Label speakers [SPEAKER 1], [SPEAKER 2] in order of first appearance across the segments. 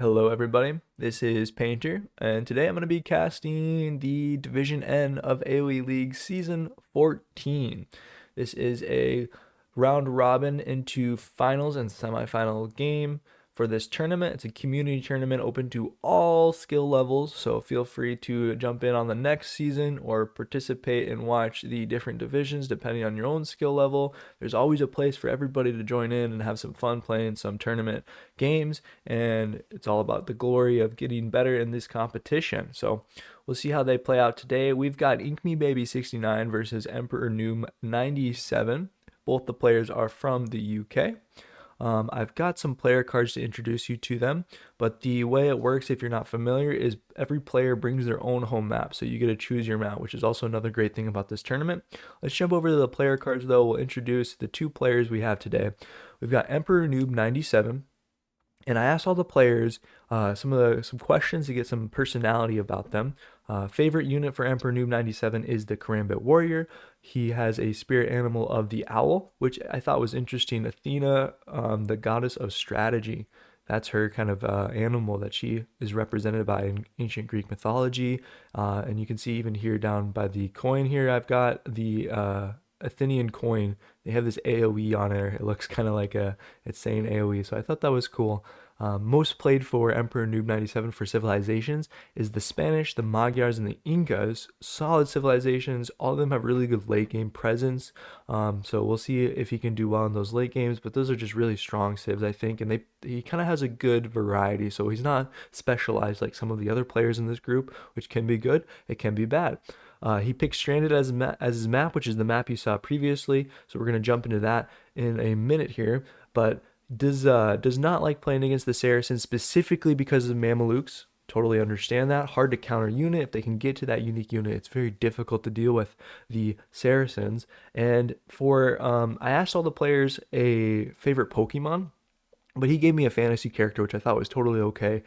[SPEAKER 1] Hello everybody, this is Painter, and today I'm going to be casting the Division N of AOE League Season 14. This is a round robin into finals and semifinal game for this tournament. It's a community tournament open to all skill levels, so feel free to jump in on the next season or participate and watch the different divisions depending on your own skill level. There's always a place for everybody to join in and have some fun playing some tournament games, and it's all about the glory of getting better in this competition. So we'll see how they play out today. We've got InkMeBaby69 versus EmperorNoob97. Both the players are from the UK. I've got some player cards to introduce you to them, but the way it works, if you're not familiar, is every player brings their own home map, so you get to choose your map, which is also another great thing about this tournament. Let's jump over to the player cards though. We'll introduce the two players we have today. We've got EmperorNoob97, and I asked all the players some questions to get some personality about them. Favorite unit for EmperorNoob97 is the Karambit Warrior. He has a spirit animal of the owl, which I thought was interesting. Athena, the goddess of strategy. That's her kind of animal that she is represented by in ancient Greek mythology. And you can see even here down by the coin here, I've got the Athenian coin. They have this AOE on it. It looks kind of like it's saying AOE, so I thought that was cool. Most played for EmperorNoob97 for civilizations is the Spanish, the Magyars, and the Incas. Solid civilizations. All of them have really good late game presence. So we'll see if he can do well in those late games. But those are just really strong civs, I think. And he kind of has a good variety. So he's not specialized like some of the other players in this group, which can be good. It can be bad. He picked Stranded as his map, which is the map you saw previously. So we're going to jump into that in a minute here. But does not like playing against the Saracens specifically because of Mamelukes. Totally understand that. Hard to counter unit. If they can get to that unique unit, it's very difficult to deal with the Saracens. And I asked all the players a favorite Pokemon, but he gave me a fantasy character, which I thought was totally okay.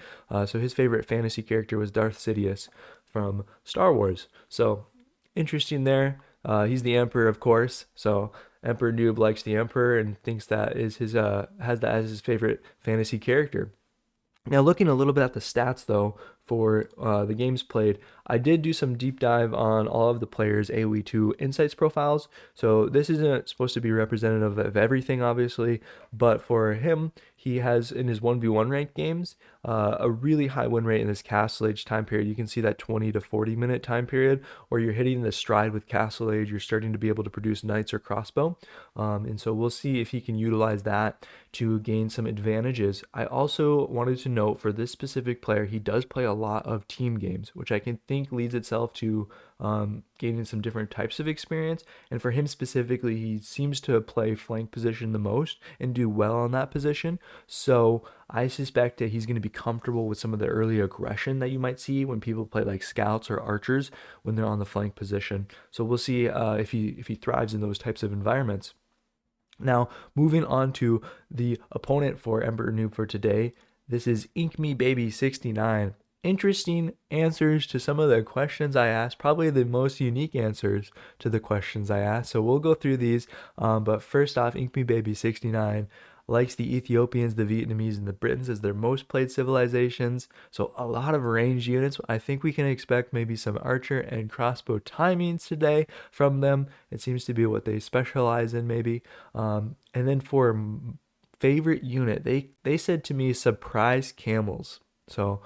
[SPEAKER 1] So his favorite fantasy character was Darth Sidious from Star Wars. So interesting there. He's the Emperor, of course. So Emperor Noob likes the Emperor and thinks that is his has that as his favorite fantasy character. Now, looking a little bit at the stats though for the games played, I did do some deep dive on all of the players' AoE 2 insights profiles. So this isn't supposed to be representative of everything, obviously, but for him, he has in his 1v1 ranked games a really high win rate in this Castle Age time period. You can see that 20 to 40 minute time period where you're hitting the stride with Castle Age. You're starting to be able to produce knights or crossbow, and so we'll see if he can utilize that to gain some advantages. I also wanted to note for this specific player, he does play a lot of team games, which I can think leads itself to gaining some different types of experience. And for him specifically, he seems to play flank position the most and do well on that position. So I suspect that he's going to be comfortable with some of the early aggression that you might see when people play like scouts or archers when they're on the flank position. So we'll see if he thrives in those types of environments. Now, moving on to the opponent for Emperor Noob for today, this is InkMeBaby69. Interesting answers to some of the questions I asked, probably the most unique answers to the questions I asked. So we'll go through these. But first off, InkMeBaby69 likes the Ethiopians, the Vietnamese, and the Britons as their most played civilizations. So a lot of ranged units. I think we can expect maybe some archer and crossbow timings today from them. It seems to be what they specialize in maybe. And then for favorite unit, they said to me surprise camels. So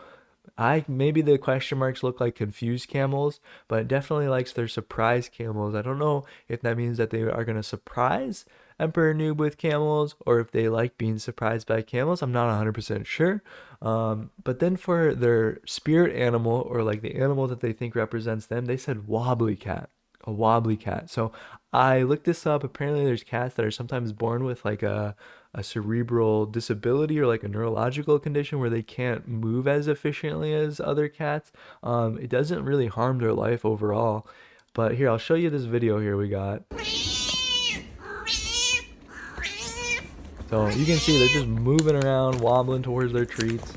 [SPEAKER 1] maybe the question marks look like confused camels, but it definitely likes their surprise camels. I don't know if that means that they are going to surprise Emperor Noob with camels or if they like being surprised by camels. I'm not 100% sure. But then for their spirit animal, or like the animal that they think represents them, they said wobbly cat. A wobbly cat. So I looked this up. Apparently there's cats that are sometimes born with like a cerebral disability or like a neurological condition where they can't move as efficiently as other cats. It doesn't really harm their life overall. But here, I'll show you this video here we got. So you can see they're just moving around, wobbling towards their treats.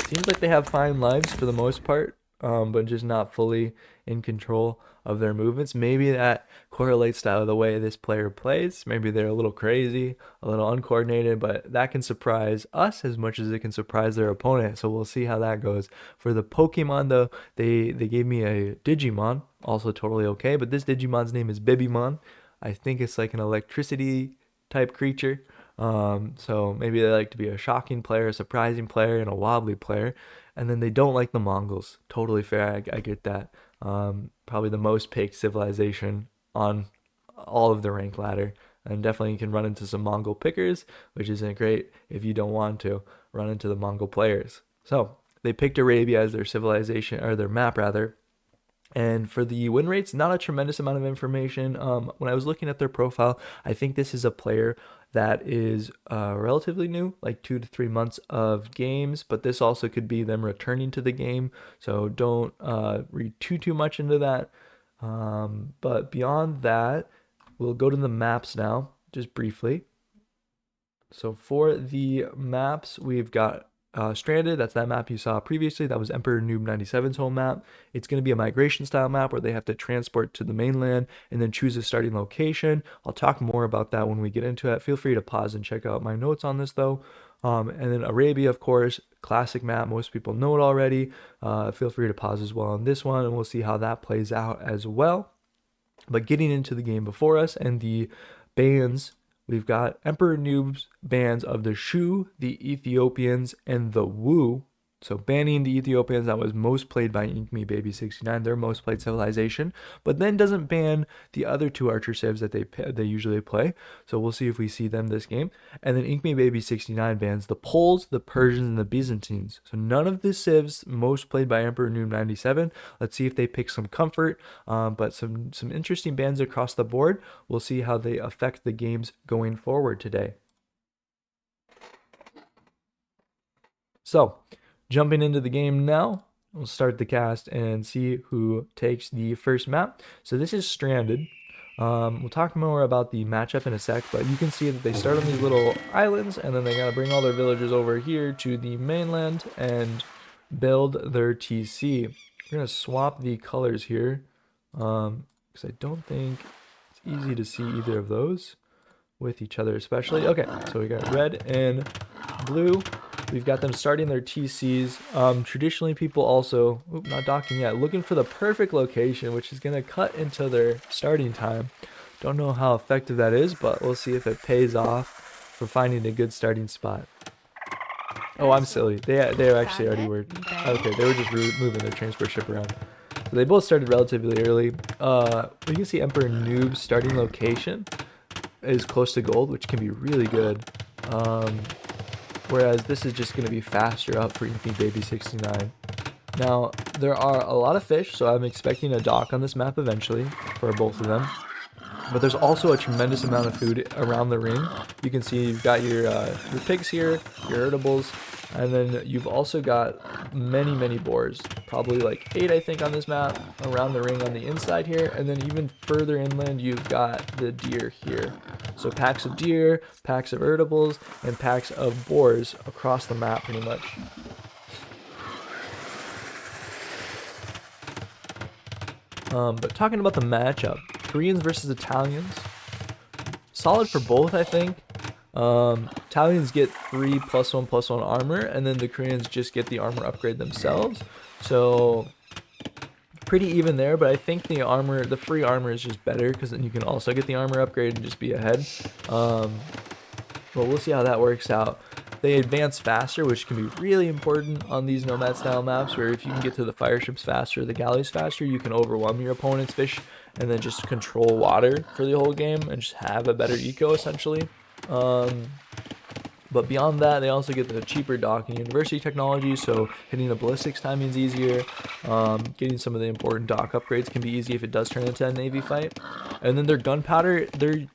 [SPEAKER 1] Seems like they have fine lives for the most part. but just not fully in control of their movements. Maybe that correlates to the way this player plays. Maybe they're a little crazy, a little uncoordinated, but that can surprise us as much as it can surprise their opponent. So we'll see how that goes. For the Pokemon, though, they gave me a Digimon, also totally okay, but this Digimon's name is Bibimon. I think it's like an electricity type creature. So maybe they like to be a shocking player, a surprising player, and a wobbly player. And then they don't like the Mongols. Totally fair. I get that. Probably the most picked civilization on all of the rank ladder. And definitely you can run into some Mongol pickers, which isn't great if you don't want to run into the Mongol players. So they picked Arabia as their civilization, or their map rather. And for the win rates, not a tremendous amount of information. When I was looking at their profile, I think this is a player that is relatively new, like 2 to 3 months of games, but this also could be them returning to the game. So don't read too much into that. But beyond that, we'll go to the maps now, just briefly. So for the maps, we've got Stranded. That's that map you saw previously. That was EmperorNoob97's home map. It's going to be a migration style map where they have to transport to the mainland and then choose a starting location. I'll talk more about that when we get into it. Feel free to pause and check out my notes on this though. And then Arabia, of course, classic map. Most people know it already. Feel free to pause as well on this one, and we'll see how that plays out as well. But getting into the game before us and the bands, we've got Emperor Noob's bands of the Shu, the Ethiopians, and the Wu. So banning the Ethiopians, that was most played by InkMeBaby69, their most played civilization, but then doesn't ban the other two archer civs that they usually play. So we'll see if we see them this game. And then InkMeBaby69 bans the Poles, the Persians, and the Byzantines. So none of the civs most played by EmperorNoob97. Let's see if they pick some comfort, but some interesting bans across the board. We'll see how they affect the games going forward today. So jumping into the game now, we'll start the cast and see who takes the first map. So this is Stranded. We'll talk more about the matchup in a sec, but you can see that they start on these little islands, and then they gotta bring all their villagers over here to the mainland and build their TC. We're gonna swap the colors here, because I don't think it's easy to see either of those with each other especially. Okay, so we got red and blue. We've got them starting their TCs. Traditionally, people also, not docking yet, looking for the perfect location, which is going to cut into their starting time. Don't know how effective that is, but we'll see if it pays off for finding a good starting spot. Oh, I'm silly. They actually already were. Okay, they were just moving their transport ship around. So they both started relatively early. You can see Emperor Noob's starting location is close to gold, which can be really good. Whereas this is just going to be faster up for InkMeBaby69. Now, there are a lot of fish, so I'm expecting a dock on this map eventually for both of them. But there's also a tremendous amount of food around the ring. You can see you've got your pigs here, your irritables, and then you've also got many boars. Probably like 8, I think, on this map, around the ring on the inside here. And then even further inland, you've got the deer here. So packs of deer, packs of irritables, and packs of boars across the map pretty much. But talking about the matchup, Koreans versus Italians, solid for both, I think. Italians get 3 +1/+1 armor, and then the Koreans just get the armor upgrade themselves. So pretty even there, but I think the free armor is just better, because then you can also get the armor upgrade and just be ahead. But we'll see how that works out. They advance faster, which can be really important on these nomad style maps, where if you can get to the fire ships faster, the galleys faster, you can overwhelm your opponent's fish and then just control water for the whole game and just have a better eco essentially. But beyond that, they also get the cheaper docking university technology, so hitting the ballistics timing is easier. Getting some of the important dock upgrades can be easy if it does turn into a navy fight. And then their gunpowder, their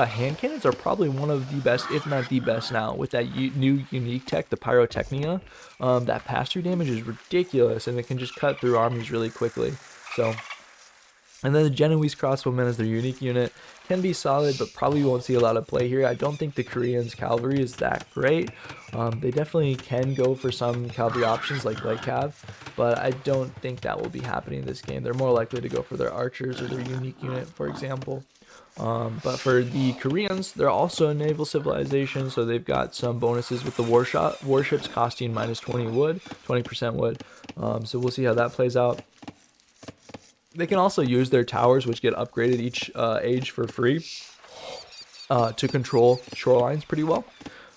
[SPEAKER 1] hand cannons are probably one of the best, if not the best now, with that new unique tech, the pyrotechnia. That pass-through damage is ridiculous, and it can just cut through armies really quickly. So And then the Genoese crossbowmen as their unique unit can be solid, but probably won't see a lot of play here. I don't think the Koreans' cavalry is that great. They definitely can go for some cavalry options like light cav, but I don't think that will be happening in this game. They're more likely to go for their archers or their unique unit, for example. But for the Koreans, they're also a naval civilization, so they've got some bonuses with the warships costing minus 20% wood. So we'll see how that plays out. They can also use their towers, which get upgraded each age for free, to control shorelines pretty well,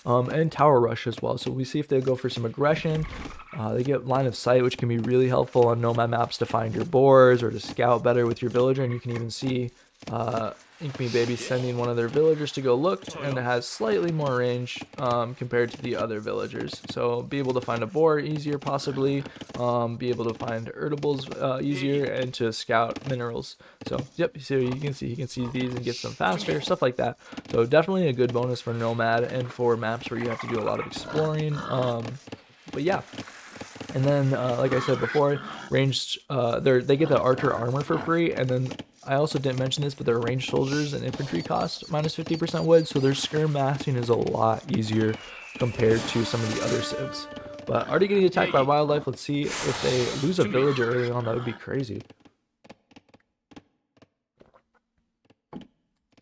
[SPEAKER 1] and tower rush as well. So we see if they go for some aggression. They get line of sight, which can be really helpful on nomad maps to find your boars or to scout better with your villager. And you can even see InkMeBaby sending one of their villagers to go look, and it has slightly more range compared to the other villagers. So be able to find a boar easier, possibly be able to find eatables easier, and to scout minerals. So yep, so you can see these and get them faster, stuff like that. So definitely a good bonus for nomad and for maps where you have to do a lot of exploring. But yeah. And then, like I said before, ranged, they get the archer armor for free, and then I also didn't mention this, but their ranged soldiers and infantry cost minus 50% wood, so their skirm massing is a lot easier compared to some of the other civs. But already getting attacked by wildlife. Let's see if they lose a villager early on. That would be crazy.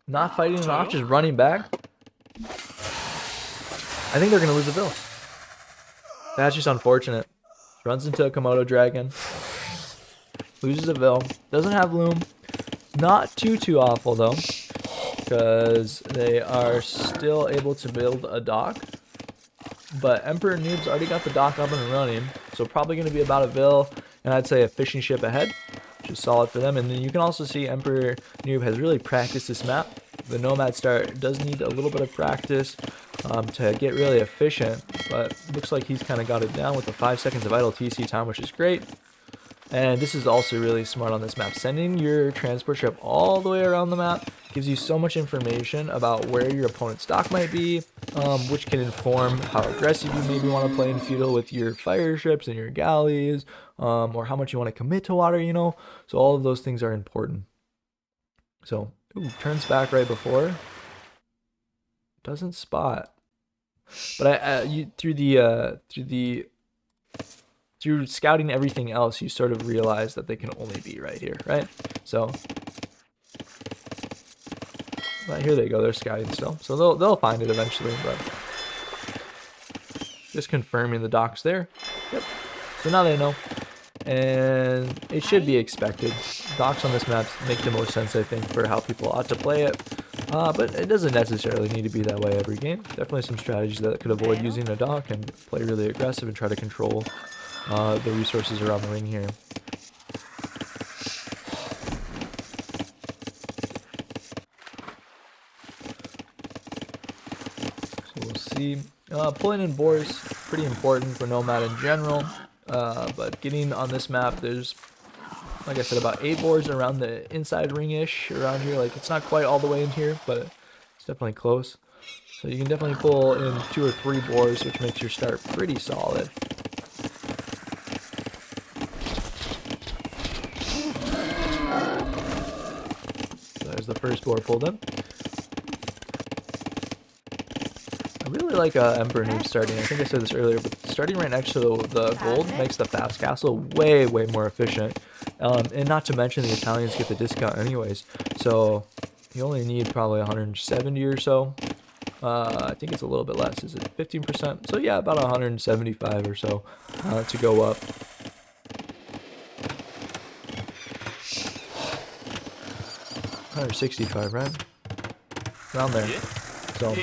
[SPEAKER 1] Not fighting it off, just running back. I think they're going to lose a villain. That's just unfortunate. Runs into a Komodo dragon. Loses a vill. Doesn't have loom. Not too awful though, because they are still able to build a dock. But EmperorNoob's already got the dock up and running, so probably going to be about a vill, and I'd say a fishing ship ahead, which is solid for them. And then you can also see EmperorNoob has really practiced this map. The Nomad start does need a little bit of practice to get really efficient, but looks like he's kind of got it down with the 5 seconds of idle TC time, which is great. And this is also really smart on this map. Sending your transport ship all the way around the map gives you so much information about where your opponent's dock might be, which can inform how aggressive you maybe want to play in feudal with your fire ships and your galleys, or how much you want to commit to water, you know. So all of those things are important. So, ooh, turns back right before. Doesn't spot. But through scouting everything else, you sort of realize that they can only be right here, right? So, but here they go. They're scouting still, so they'll find it eventually. But just confirming the dock's there. Yep. So now they know, and it should be expected. Docks on this map make the most sense, I think, for how people ought to play it. But it doesn't necessarily need to be that way every game. Definitely some strategies that could avoid using a dock and play really aggressive and try to control the resources around the ring here. So we'll see. Pulling in boars, pretty important for Nomad in general. But getting on this map, there's, like I said, about 8 boars around the inside ring-ish around here. Like, it's not quite all the way in here, but it's definitely close. So you can definitely pull in 2 or 3 boars, which makes your start pretty solid. So there's the first boar pulled in. I really like EmperorNoob starting. I think I said this earlier, but starting right next to the gold makes the fast castle way more efficient. And not to mention the Italians get the discount anyways. So you only need probably 170 or so. I think it's a little bit less. Is it 15%? So yeah, about 175 or so to go up. $165, right? Around there. So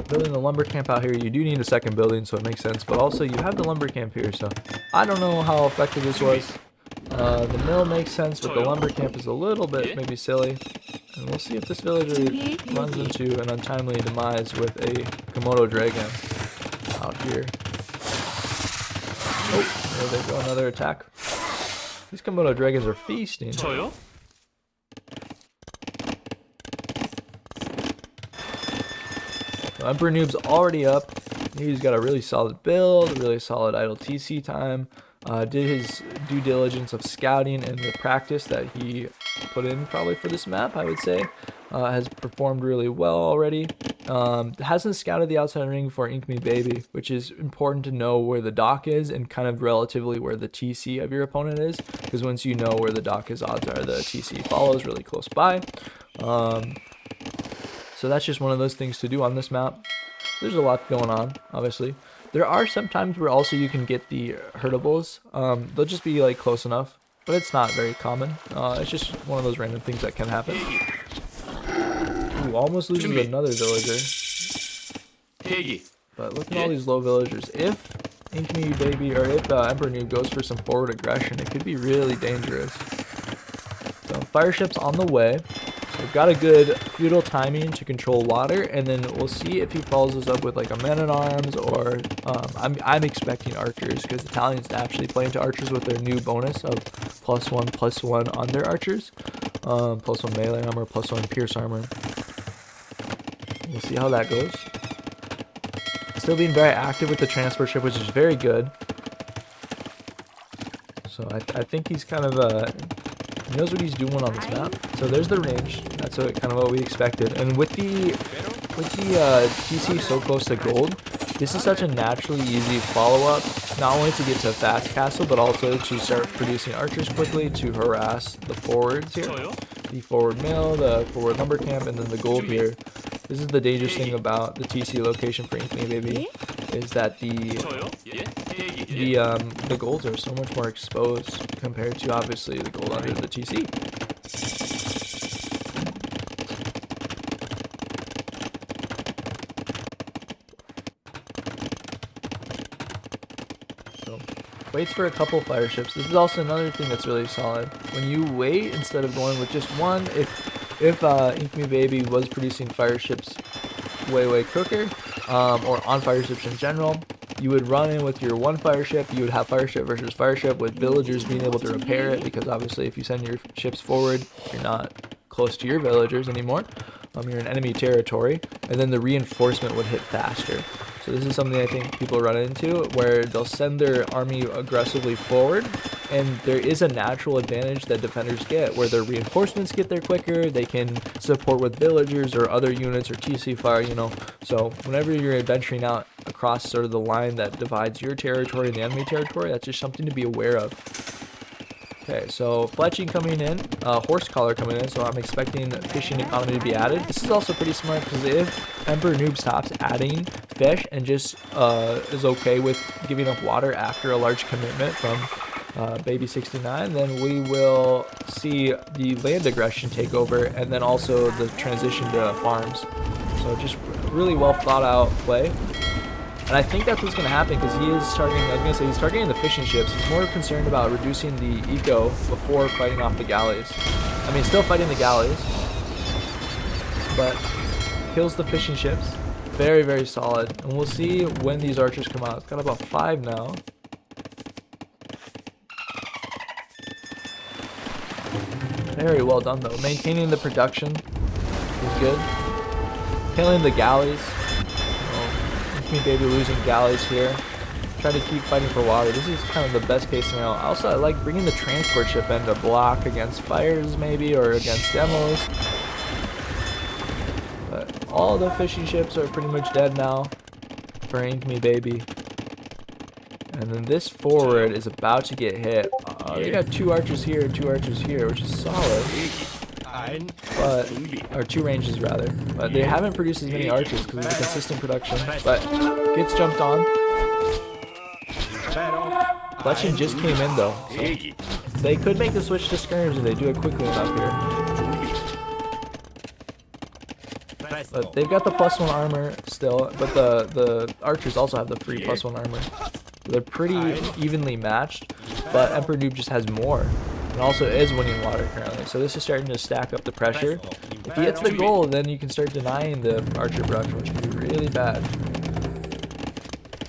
[SPEAKER 1] building the lumber camp out here, you do need a second building, so it makes sense. But also, you have the lumber camp here, so I don't know how effective this was. The mill makes sense, but the lumber camp is a little bit maybe silly. And we'll see if this villager runs into an untimely demise with a Komodo dragon out here. Oh, there they go, another attack. These Komodo dragons are feasting. EmperorNoob's already up. He's got a really solid build, a really solid idle TC time. did his due diligence of scouting and the practice that he put in probably for this map, I would say. Has performed really well already. Hasn't scouted the outside ring for InkMeBaby, which is important to know where the dock is and kind of relatively where the TC of your opponent is, because once you know where the dock is, odds are the TC follows really close by. So that's just one of those things to do on this map. There's a lot going on, obviously. There are some times where also you can get the hurtables. They'll just be like close enough, but it's not very common. It's just one of those random things that can happen. Ooh, almost loses another villager. But look at all these low villagers. If InkMeBaby or if EmperorNoob goes for some forward aggression, it could be really dangerous. So fire ship's on the way. We've got a good feudal timing to control water, and then we'll see if he follows us up with like a man-at-arms or I'm expecting archers, because Italians actually play into archers with their new bonus of +1/+1 on their archers. +1 melee armor, +1 pierce armor. We'll see how that goes. Still being very active with the transport ship, which is very good. So I think he's kind of he knows what he's doing on this map. So there's the range. That's kind of what we expected. And with the TC so close to gold, this is such a naturally easy follow-up, not only to get to a fast castle, but also to start producing archers quickly to harass the forwards here. The forward mill, the forward lumber camp, and then the gold here. This is the dangerous thing about the TC location for InkMeBaby, is that the golds are so much more exposed compared to obviously the gold under the TC. So waits for a couple fire ships. This is also another thing that's really solid. When you wait instead of going with just one, if InkMeBaby was producing fire ships way quicker, or on fire ships in general, you would run in with your one fire ship. You would have fire ship versus fire ship with villagers being able to repair it, because obviously if you send your ships forward, you're not close to your villagers anymore. You're in enemy territory, and then the reinforcement would hit faster. So this is something I think people run into, where they'll send their army aggressively forward, and there is a natural advantage that defenders get, where their reinforcements get there quicker, they can support with villagers or other units or TC fire, you know. So whenever you're adventuring out across sort of the line that divides your territory and the enemy territory, that's just something to be aware of. Okay, so fletching coming in, horse collar coming in, so I'm expecting fishing economy to be added. This is also pretty smart, because if EmperorNoob stops adding fish and just is okay with giving up water after a large commitment from Baby69, then we will see the land aggression take over, and then also the transition to farms. So just really well thought out play. And I think that's what's going to happen, because he is targeting, I was going to say, he's targeting the fishing ships. He's more concerned about reducing the eco before fighting off the galleys. I mean, still fighting the galleys, but kills the fishing ships. Very solid. And we'll see when these archers come out. It's got about 5 now. Very well done, though. Maintaining the production is good. Killing the galleys. InkMeBaby losing galleys here. Try to keep fighting for water. This is kind of the best case scenario. Also, I like bringing the transport ship in to block against fires, maybe, or against demos. But all the fishing ships are pretty much dead now for InkMeBaby. And then this forward is about to get hit. They got 2 archers here and 2 archers here, which is solid. But, or 2 ranges rather. But they haven't produced as many archers because of the consistent production. But gets jumped on. Fletching just came in though, so they could make the switch to skirms if they do it quickly enough here. But they've got the +1 armor still, but the archers also have the free +1 armor. They're pretty evenly matched, but EmperorNoob just has more, and also is winning water currently. So this is starting to stack up the pressure. If he hits the goal, then you can start denying the archer production, which can be really bad.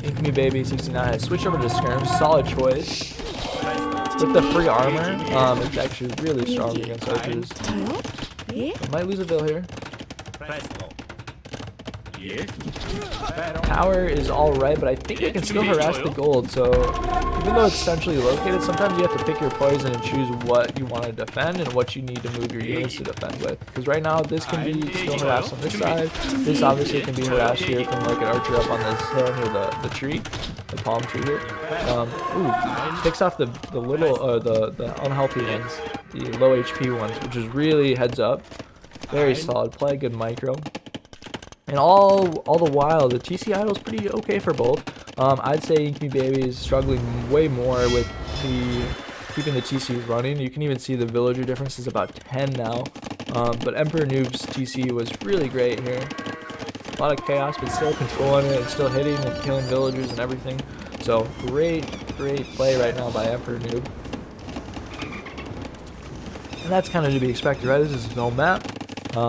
[SPEAKER 1] InkMeBaby69 has switched over to skirms. Solid choice. With the free armor, it's actually really strong against archers. Might lose a bill here. Tower is alright, but I think they can still harass the gold, so even though it's centrally located, sometimes you have to pick your poison and choose what you want to defend and what you need to move your units to defend with. Because right now, this can be still harassed on this side. This obviously can be harassed here from like an archer up on this hill near the tree, the palm tree here. Picks off the little, the unhealthy ones, the low HP ones, which is really heads up. Very solid play, good micro. And all the while, the TC idle is pretty okay for both. I'd say InkMeBaby is struggling way more with keeping the TC running. You can even see the villager difference is about 10 now. But EmperorNoob's TC was really great here. A lot of chaos, but still controlling it and still hitting and killing villagers and everything. So great play right now by EmperorNoob. And that's kind of to be expected, right? This is his home map.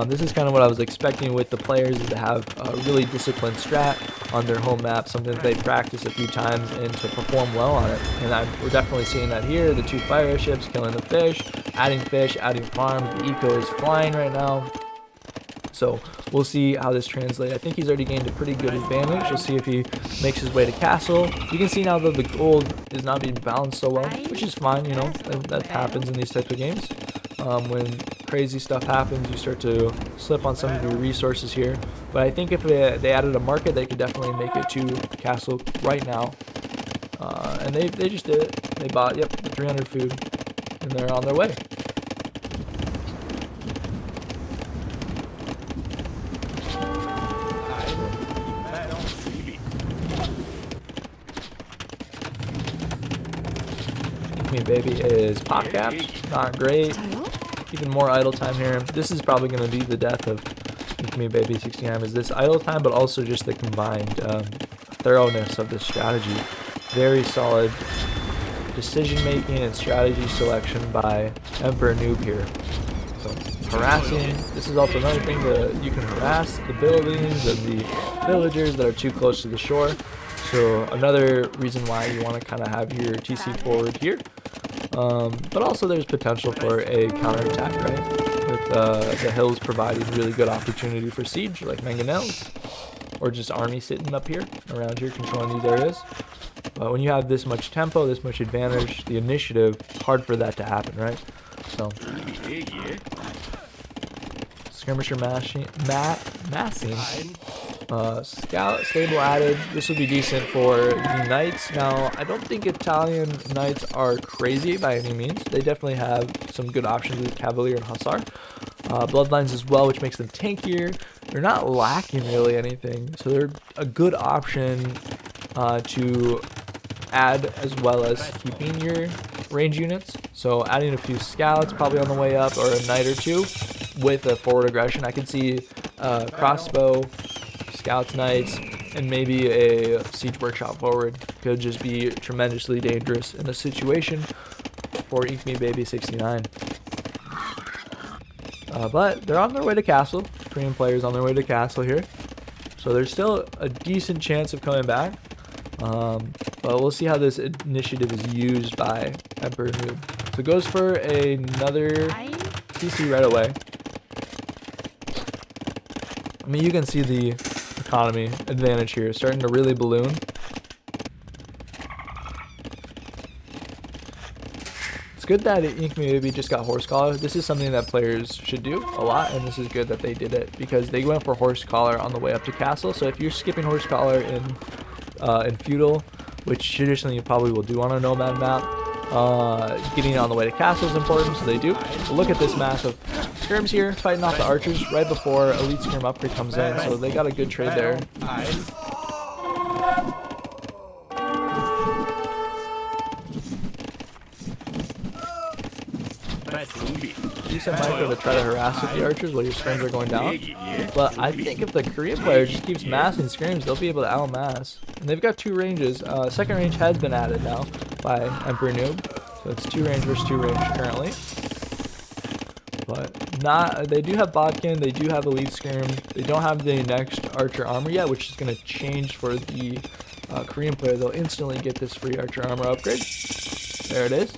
[SPEAKER 1] This is kind of what I was expecting with the players, is to have a really disciplined strat on their home map, something that they practice a few times and to perform well on it. And we're definitely seeing that here. The 2 fire ships killing the fish, adding farms. The eco is flying right now. So we'll see how this translates. I think he's already gained a pretty good advantage. We'll see if he makes his way to castle. You can see now that the gold is not being balanced so well, which is fine, you know, that happens in these types of games. When crazy stuff happens, you start to slip on some of your resources here. But I think if they added a market, they could definitely make it to castle right now. And they just did it. They bought, yep, 300 food, and they're on their way. InkMeBaby is pop capped, not great. Even more idle time here. This is probably going to be the death of InkMeBaby69, is this idle time, but also just the combined thoroughness of this strategy. Very solid decision making and strategy selection by EmperorNoob here. So harassing, this is also another thing that you can harass the buildings and the villagers that are too close to the shore. So another reason why you want to kind of have your TC forward here. But also there's potential for a counterattack, right? With the hills providing really good opportunity for siege, like mangonels, or just army sitting up here, around here, controlling these areas. But when you have this much tempo, this much advantage, the initiative, it's hard for that to happen, right? So, skirmisher massing. Scout stable added. This would be decent for the knights. Now, I don't think Italian knights are crazy by any means. They definitely have some good options with cavalier and hussar. Bloodlines as well, which makes them tankier. They're not lacking really anything, so they're a good option to add, as well as keeping your range units. So adding a few scouts probably on the way up, or a knight or two with a forward aggression. I can see crossbow, scouts, knights, and maybe a siege workshop forward could just be tremendously dangerous in a situation for InkMeBaby69. But they're on their way to castle. Korean players on their way to castle here, so there's still a decent chance of coming back. But we'll see how this initiative is used by EmperorNoob. So it goes for another TC right away. I mean, you can see the economy advantage here starting to really balloon. It's good that InkMeBaby just got horse collar. This is something that players should do a lot, and this is good that they did it because they went for horse collar on the way up to castle. So if you're skipping horse collar in feudal, which traditionally you probably will do on a nomad map, getting on the way to castle is important, so they do. But look at this massive skirms here, fighting off the archers right before elite skirm upgrade comes in, so they got a good trade there. Decent micro to try to harass with the archers while your skirms are going down. But I think if the Korean player just keeps massing skirms, they'll be able to outmass. And they've got 2 ranges. Second range has been added now by EmperorNoob. So it's 2 range versus 2 range currently. But not, they do have bodkin, they do have elite skirm. They don't have the next archer armor yet, which is going to change for the Korean player. They'll instantly get this free archer armor upgrade. There it is.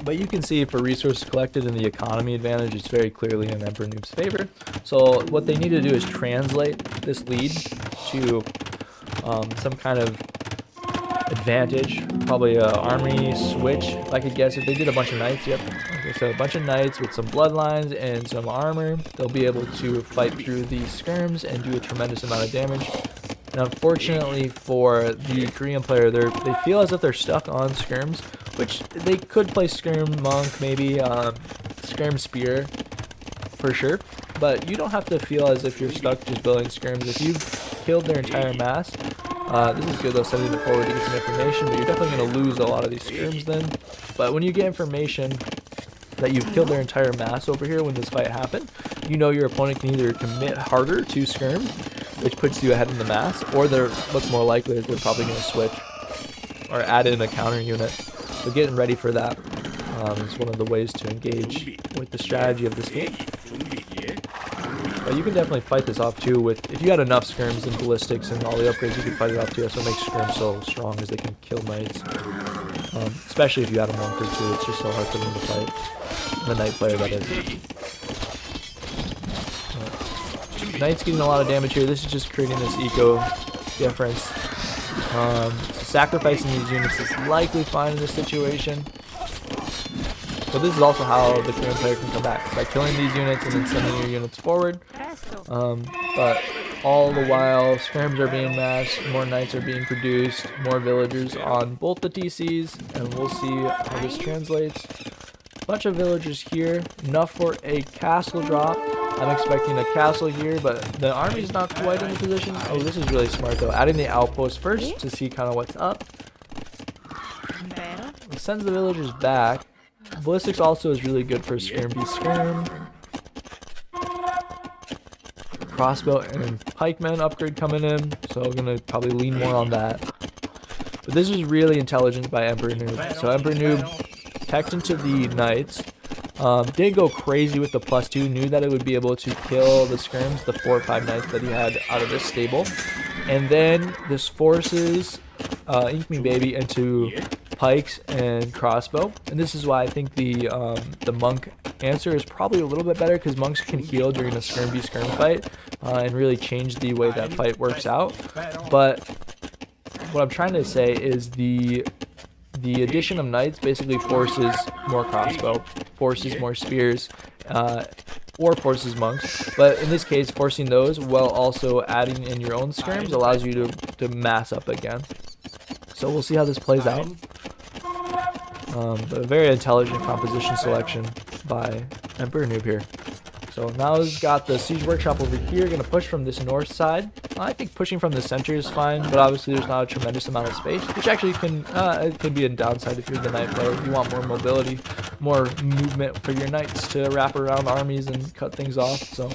[SPEAKER 1] But you can see for resources collected in the economy advantage, it's very clearly in EmperorNoob's favor. So what they need to do is translate this lead to some kind of advantage, probably a army switch. If I could guess, if they did a bunch of knights, yep. Okay, so a bunch of knights with some bloodlines and some armor, they'll be able to fight through these skirms and do a tremendous amount of damage. And unfortunately for the Korean player, they feel as if they're stuck on skirms, which they could play skirm monk, maybe skirm spear for sure. But you don't have to feel as if you're stuck just building skirms. If you've killed their entire mass, this is good though, sending it forward to get some information, but you're definitely going to lose a lot of these skirms then. But when you get information that you've killed their entire mass over here when this fight happened, you know your opponent can either commit harder to skirm, which puts you ahead in the mass, or what's more likely is they're probably going to switch or add in a counter unit. So getting ready for that is one of the ways to engage with the strategy of this game. But you can definitely fight this off too if you had enough skirms and ballistics and all the upgrades, you can fight it off too. That's what makes skirms so strong, is they can kill knights. Especially if you had a monk or two, it's just so hard for them to fight. The knight player, that is. Knight's getting a lot of damage here. This is just creating this eco difference. So sacrificing these units is likely fine in this situation. But this is also how the Korean player can come back, by killing these units and then sending your units forward. But all the while, skirms are being massed, more knights are being produced, more villagers on both the TCs, and we'll see how this translates. Bunch of villagers here, enough for a castle drop. I'm expecting a castle here, but the army's not quite in the position. Oh, this is really smart though. Adding the outpost first to see kind of what's up. It sends the villagers back. Ballistics also is really good for skirm v skirm. Crossbow and pikemen upgrade coming in, so I'm gonna probably lean more on that. But this is really intelligent by EmperorNoob. So EmperorNoob teched into the knights. Did go crazy with the +2, knew that it would be able to kill the skirms, the 4 or 5 knights that he had out of this stable. And then this forces InkMeBaby into pikes and crossbow. And this is why I think the monk answer is probably a little bit better, because monks can heal during a skirm v skirm fight and really change the way that fight works out. But what I'm trying to say is the addition of knights basically forces more crossbow, forces more spears, or forces monks. But in this case, forcing those while also adding in your own skirms allows you to mass up again. So we'll see how this plays out. But a very intelligent composition selection by EmperorNoob here. So now he's got the Siege Workshop over here, going to push from this north side. I think pushing from the center is fine, but obviously there's not a tremendous amount of space, which actually it could be a downside if you're the knight player. You want more mobility, more movement for your knights to wrap around armies and cut things off. So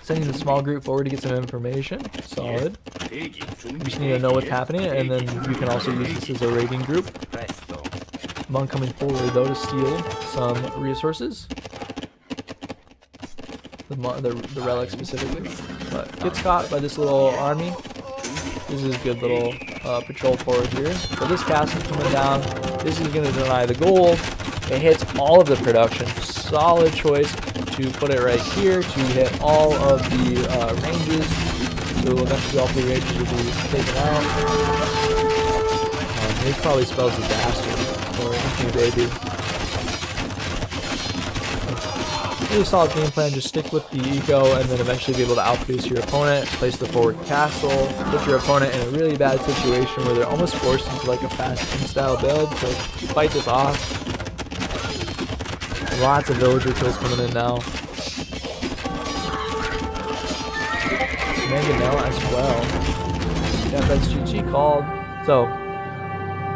[SPEAKER 1] sending the small group forward to get some information. Solid. You just need to know what's happening, and then you can also use this as a raiding group. Monk coming forward though to steal some resources. The relic specifically. But gets caught by this little army. This is a good little patrol forward here. So this castle's coming down. This is going to deny the gold. It hits all of the production. Solid choice to put it right here to hit all of the ranges. So eventually all 3 ranges will be taken out. This probably spells disaster for InkMeBaby. Really solid game plan. Just stick with the eco and then eventually be able to outproduce your opponent. Place the forward castle. Put your opponent in a really bad situation where they're almost forced into like a fast style build. So fight this off. Lots of villager kills coming in now. Mangonel as well. Yeah, that's GG called. So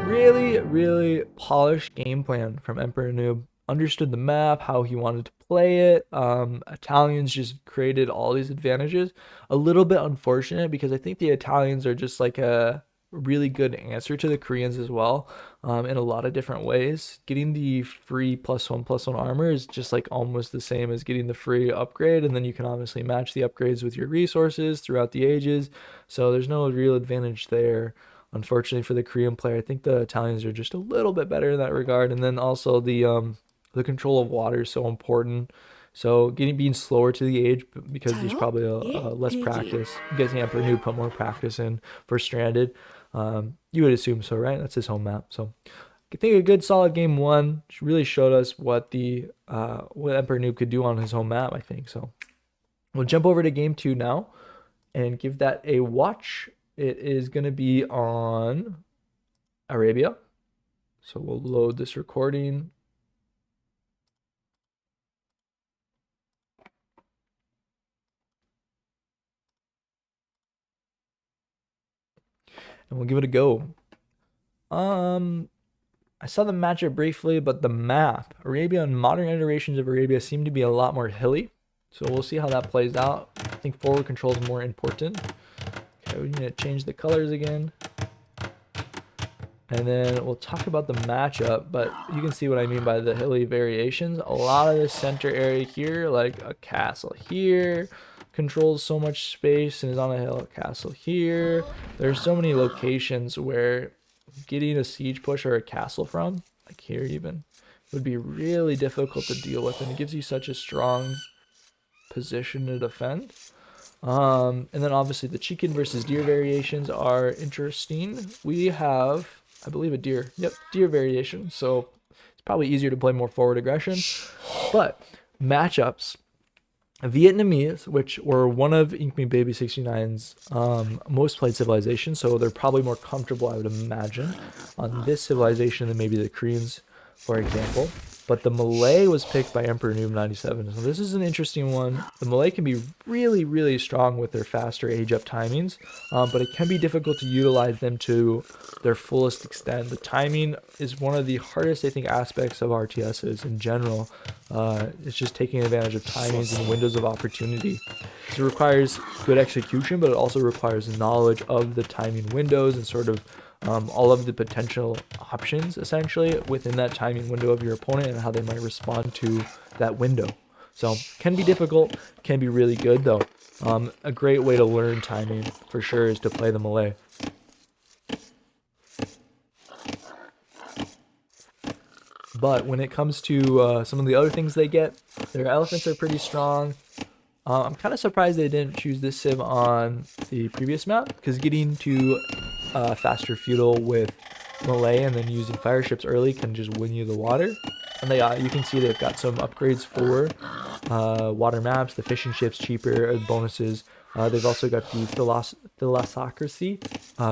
[SPEAKER 1] really polished game plan from EmperorNoob. Understood the map, how he wanted to play it. Italians just created all these advantages. A little bit unfortunate because I think the Italians are just like a really good answer to the Koreans as well, in a lot of different ways. Getting the free +1/+1 armor is just like almost the same as getting the free upgrade, and then you can obviously match the upgrades with your resources throughout the ages, so there's no real advantage there. Unfortunately for the Korean player, I think the Italians are just a little bit better in that regard. And then also the control of water is so important. So being slower to the age because there's probably a less practice. I'm guessing EmperorNoob put more practice in for Stranded. You would assume so, right? That's his home map. So I think a good solid game one really showed us what EmperorNoob could do on his home map, I think. So we'll jump over to game two now and give that a watch. It is going to be on Arabia. So we'll load this recording. And we'll give it a go. I saw the matchup briefly, but the map, Arabia and modern iterations of Arabia seem to be a lot more hilly. So we'll see how that plays out. I think forward control is more important. Okay, we need to change the colors again. And then we'll talk about the matchup, but you can see what I mean by the hilly variations. A lot of the center area here, like a castle here, controls so much space and is on a hill. A castle here. There's so many locations where getting a siege push or a castle from, like here even, would be really difficult to deal with, and it gives you such a strong position to defend. And then obviously the chicken versus deer variations are interesting. We have, I believe, a deer. Yep, deer variation. So it's probably easier to play more forward aggression. But matchups, Vietnamese, which were one of InkMeBaby69's most played civilizations, so they're probably more comfortable, I would imagine, on this civilization than maybe the Koreans, for example. But the Malay was picked by EmperorNoob97. So this is an interesting one. The Malay can be really, really strong with their faster age-up timings, but it can be difficult to utilize them to their fullest extent. The timing is one of the hardest, I think, aspects of RTSs in general. It's just taking advantage of timings and windows of opportunity. So it requires good execution, but it also requires knowledge of the timing windows and sort of all of the potential options essentially within that timing window of your opponent and how they might respond to that window. So can be difficult, can be really good though. A great way to learn timing for sure is to play the Malay. But when it comes to some of the other things they get, their elephants are pretty strong. I'm kind of surprised they didn't choose this civ on the previous map, because getting to faster feudal with Malay and then using fire ships early can just win you the water. And they you can see they've got some upgrades for water maps, the fishing ships cheaper, bonuses. They've also got the philosocracy,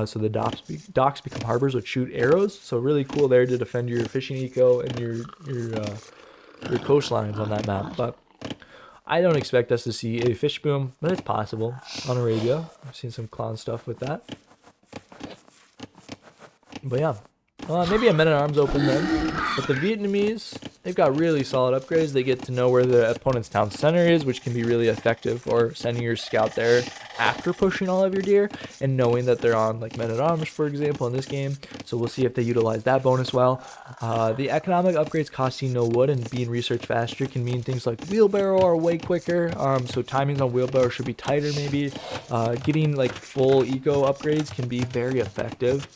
[SPEAKER 1] so the docks become harbors which shoot arrows. So really cool there to defend your fishing eco and your coastlines on that map. But I don't expect us to see a fish boom, but it's possible on Arabia. I've seen some clown stuff with that. But yeah, maybe a men-at-arms open then. But the Vietnamese, they've got really solid upgrades. They get to know where the opponent's town center is, which can be really effective for sending your scout there after pushing all of your deer and knowing that they're on like men-at-arms, for example, in this game. So we'll see if they utilize that bonus well. The economic upgrades costing no wood and being researched faster can mean things like wheelbarrow are way quicker. So timings on wheelbarrow should be tighter maybe. Getting like full eco upgrades can be very effective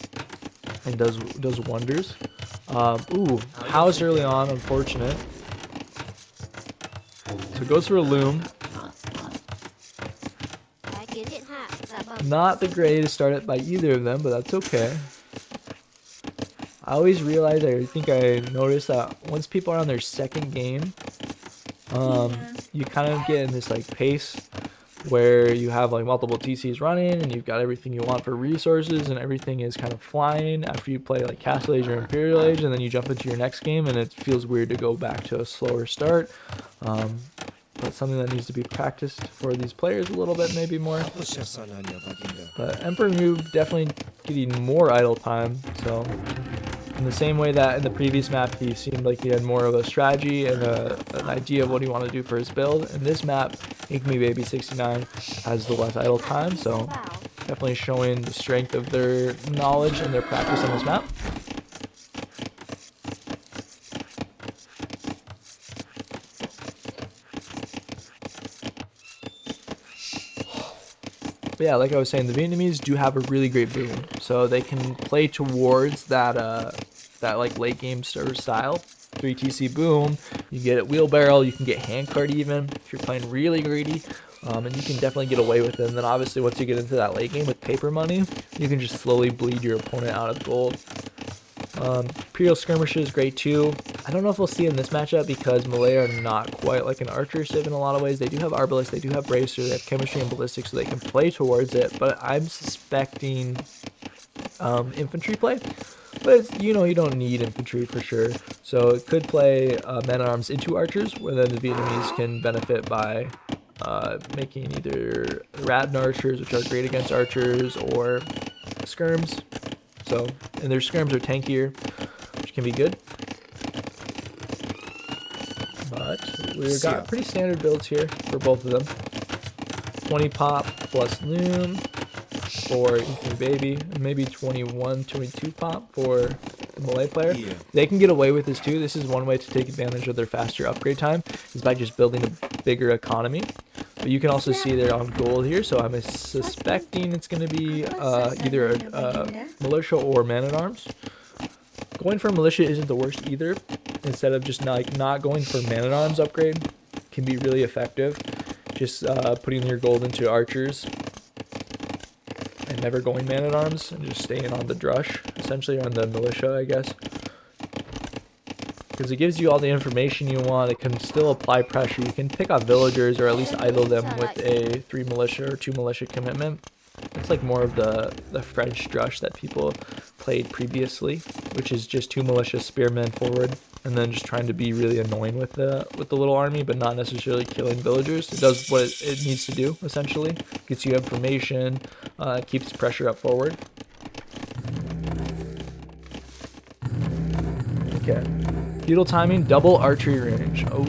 [SPEAKER 1] and does wonders. Ooh, house early on, unfortunate. So it goes for a loom. Not the greatest start it by either of them, but that's okay. I always realize, I think I noticed that once people are on their second game, you kind of get in this like pace where you have like multiple TCs running and you've got everything you want for resources and everything is kind of flying after you play like Castle Age or Imperial Age, and then you jump into your next game and it feels weird to go back to a slower start. But something that needs to be practiced for these players a little bit, maybe more. But EmperorNoob definitely getting more idle time, so in the same way that in the previous map he seemed like he had more of a strategy and an idea of what he wanted to do for his build, in this map InkMeBaby69 has the less idle time, so definitely showing the strength of their knowledge and their practice on this map. But yeah, like I was saying, the Vietnamese do have a really great boom, so they can play towards that like late game server style. 3TC boom, you get it wheelbarrow, you can get handcart even if you're playing really greedy, and you can definitely get away with it. And then obviously once you get into that late game with paper money, you can just slowly bleed your opponent out of gold. Imperial Skirmisher is great too. I don't know if we'll see in this matchup because Malay are not quite like an archer civ in a lot of ways. They do have Arbalest, they do have Bracer, they have chemistry and ballistics, so they can play towards it, but I'm suspecting infantry play. But it's, you know, you don't need infantry for sure. So it could play man-at-arms into archers, where then the Vietnamese can benefit by making either Radin archers, which are great against archers, or skirms. So, and their skirms are tankier, which can be good. But we've got pretty standard builds here for both of them. 20 pop plus Loom for InkMeBaby, and maybe 21, 22 pop for the Malay player. Yeah. They can get away with this too. This is one way to take advantage of their faster upgrade time, is by just building a bigger economy. But you can also see they're on gold here, so I'm suspecting it's going to be either a militia or man-at-arms. Going for militia isn't the worst either. Instead of just not going for man-at-arms upgrade can be really effective. Just putting your gold into archers and never going man-at-arms and just staying on the drush, essentially, on the militia, I guess. Because it gives you all the information you want. It can still apply pressure. You can pick off villagers or at least idle them with a 3 militia or 2 militia commitment. It's like more of the French drush that people played previously, which is just 2 militia spearmen forward and then just trying to be really annoying with the little army, but not necessarily killing villagers. It does what it needs to do, essentially. Gets you information, keeps pressure up forward. Okay. Feudal timing, double archery range. Oh.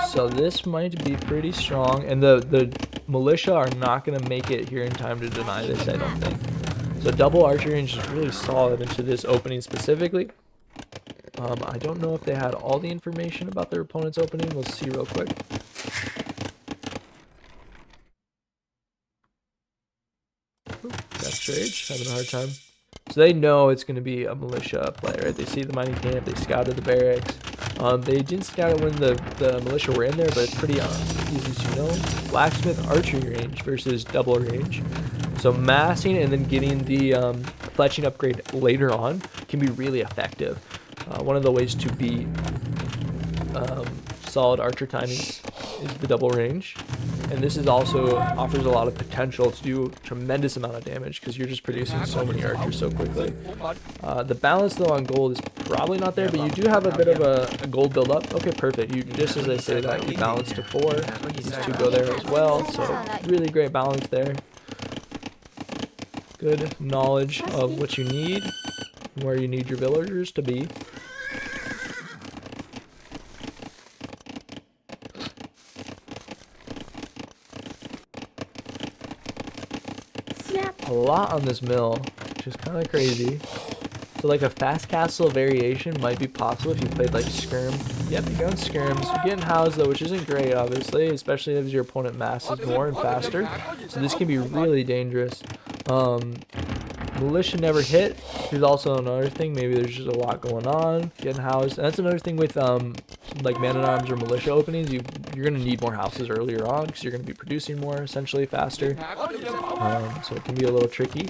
[SPEAKER 1] So this might be pretty strong. And the militia are not going to make it here in time to deny this, I don't think. So double archery range is really solid into this opening specifically. I don't know if they had all the information about their opponent's opening. We'll see real quick. That's Rage, having a hard time. So they know it's going to be a militia play, right? They see the mining camp, they scouted the barracks. They didn't scout it when the militia were in there, but it's pretty easy to know. Blacksmith archery range versus double range. So massing and then getting the fletching upgrade later on can be really effective. One of the ways to beat solid archer timings is the double range. And this is also offers a lot of potential to do a tremendous amount of damage because you're just producing so many archers so quickly. The balance though on gold is probably not there, but you do have a bit of a gold build up. Okay, perfect. You just as I say that, you balance to 4. These 2 go there as well, so really great balance there. Good knowledge of what you need, where you need your villagers to be. A lot on this mill, which is kind of crazy. So like a fast castle variation might be possible if you played like skirm. Yep, you're going skirms. You're getting housed though, which isn't great obviously, especially as your opponent masses more and faster. So this can be really dangerous. Militia never hit. There's also another thing, maybe there's just a lot going on, getting housed. And that's another thing with like man-at-arms or militia openings, you're going to need more houses earlier on because you're going to be producing more, essentially faster. So it can be a little tricky.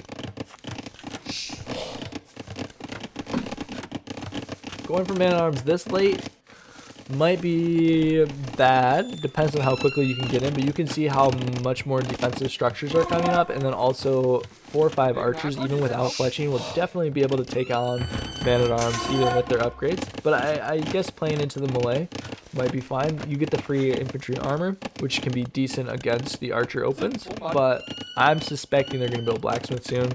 [SPEAKER 1] Going for man-at-arms this late might be bad. Depends on how quickly you can get in, but you can see how much more defensive structures are coming up, and then also 4 or 5 archers, even without fletching, will definitely be able to take on man-at-arms even with their upgrades. But I guess playing into the Malay might be fine. You get the free infantry armor, which can be decent against the archer opens, but I'm suspecting they're going to build blacksmith soon.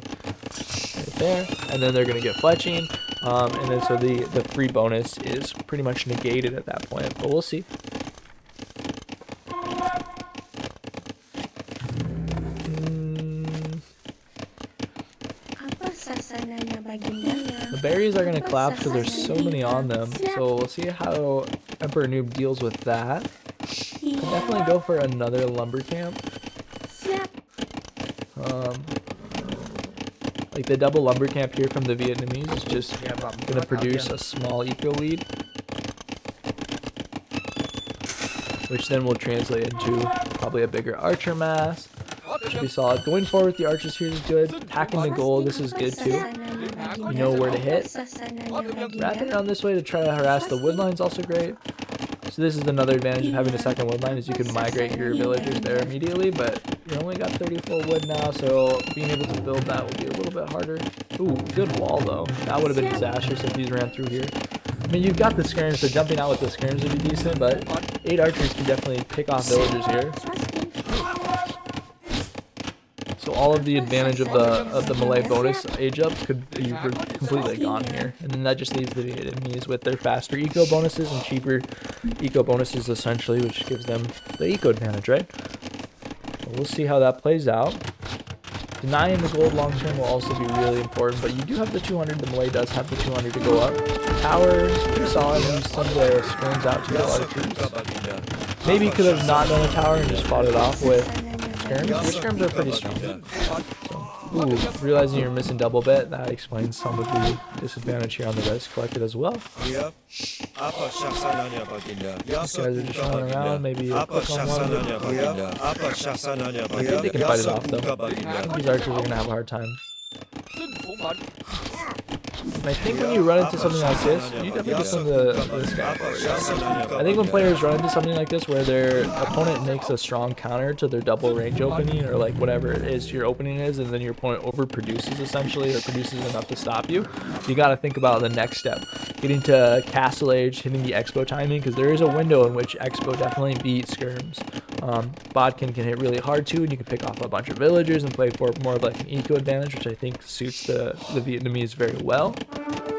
[SPEAKER 1] Right there, and then they're going to get fletching. And then so the free bonus is pretty much negated at that point, but we'll see. The berries are going to collapse because there's so many on them, so we'll see how Emperor Noob deals with that. Could definitely go for another lumber camp. Like the double lumber camp here from the Vietnamese is just going to produce a small eco lead, which then will translate into probably a bigger archer mass. Should be solid. Going forward with the archers here is good. Attacking the goal, this is good too. You know where to hit. Wrapping around this way to try to harass the wood line is also great. So this is another advantage of having a second wood line, is you can migrate your villagers there immediately, but you only got 34 wood now, so being able to build that will be a little bit harder. Ooh, good wall though. That would have been disastrous if these ran through here. I mean, you've got the skirms, so jumping out with the skirms would be decent, but 8 archers can definitely pick off villagers here. So all of the advantage of the melee bonus age up could be completely gone here, and then that just leaves the enemies with their faster eco bonuses and cheaper eco bonuses essentially, which gives them the eco advantage, right? So we'll see how that plays out. Denying the gold long term will also be really important, but you do have the 200. The melee does have the 200 to go up. Tower is pretty solid, and some of the skirms out to the archers. Maybe you could have not done a tower and just fought it off with skirms. Your skirms are pretty strong. So, ooh, realizing you're missing double bit, that explains some of the disadvantage here on the res collected as well. These guys are just running around, maybe a click on one. I think they can fight it off though. These archers are going to have a hard time. And I think when you run into something like this, you definitely get some of this guy. I think when players run into something like this where their opponent makes a strong counter to their double range opening, or like whatever it is your opening is, and then your opponent overproduces essentially, or produces enough to stop you, you got to think about the next step. Getting to Castle Age, hitting the Expo timing, because there is a window in which Expo definitely beats skirms. Bodkin can hit really hard too, and you can pick off a bunch of villagers and play for more of like an eco advantage, which I think suits the Vietnamese very well.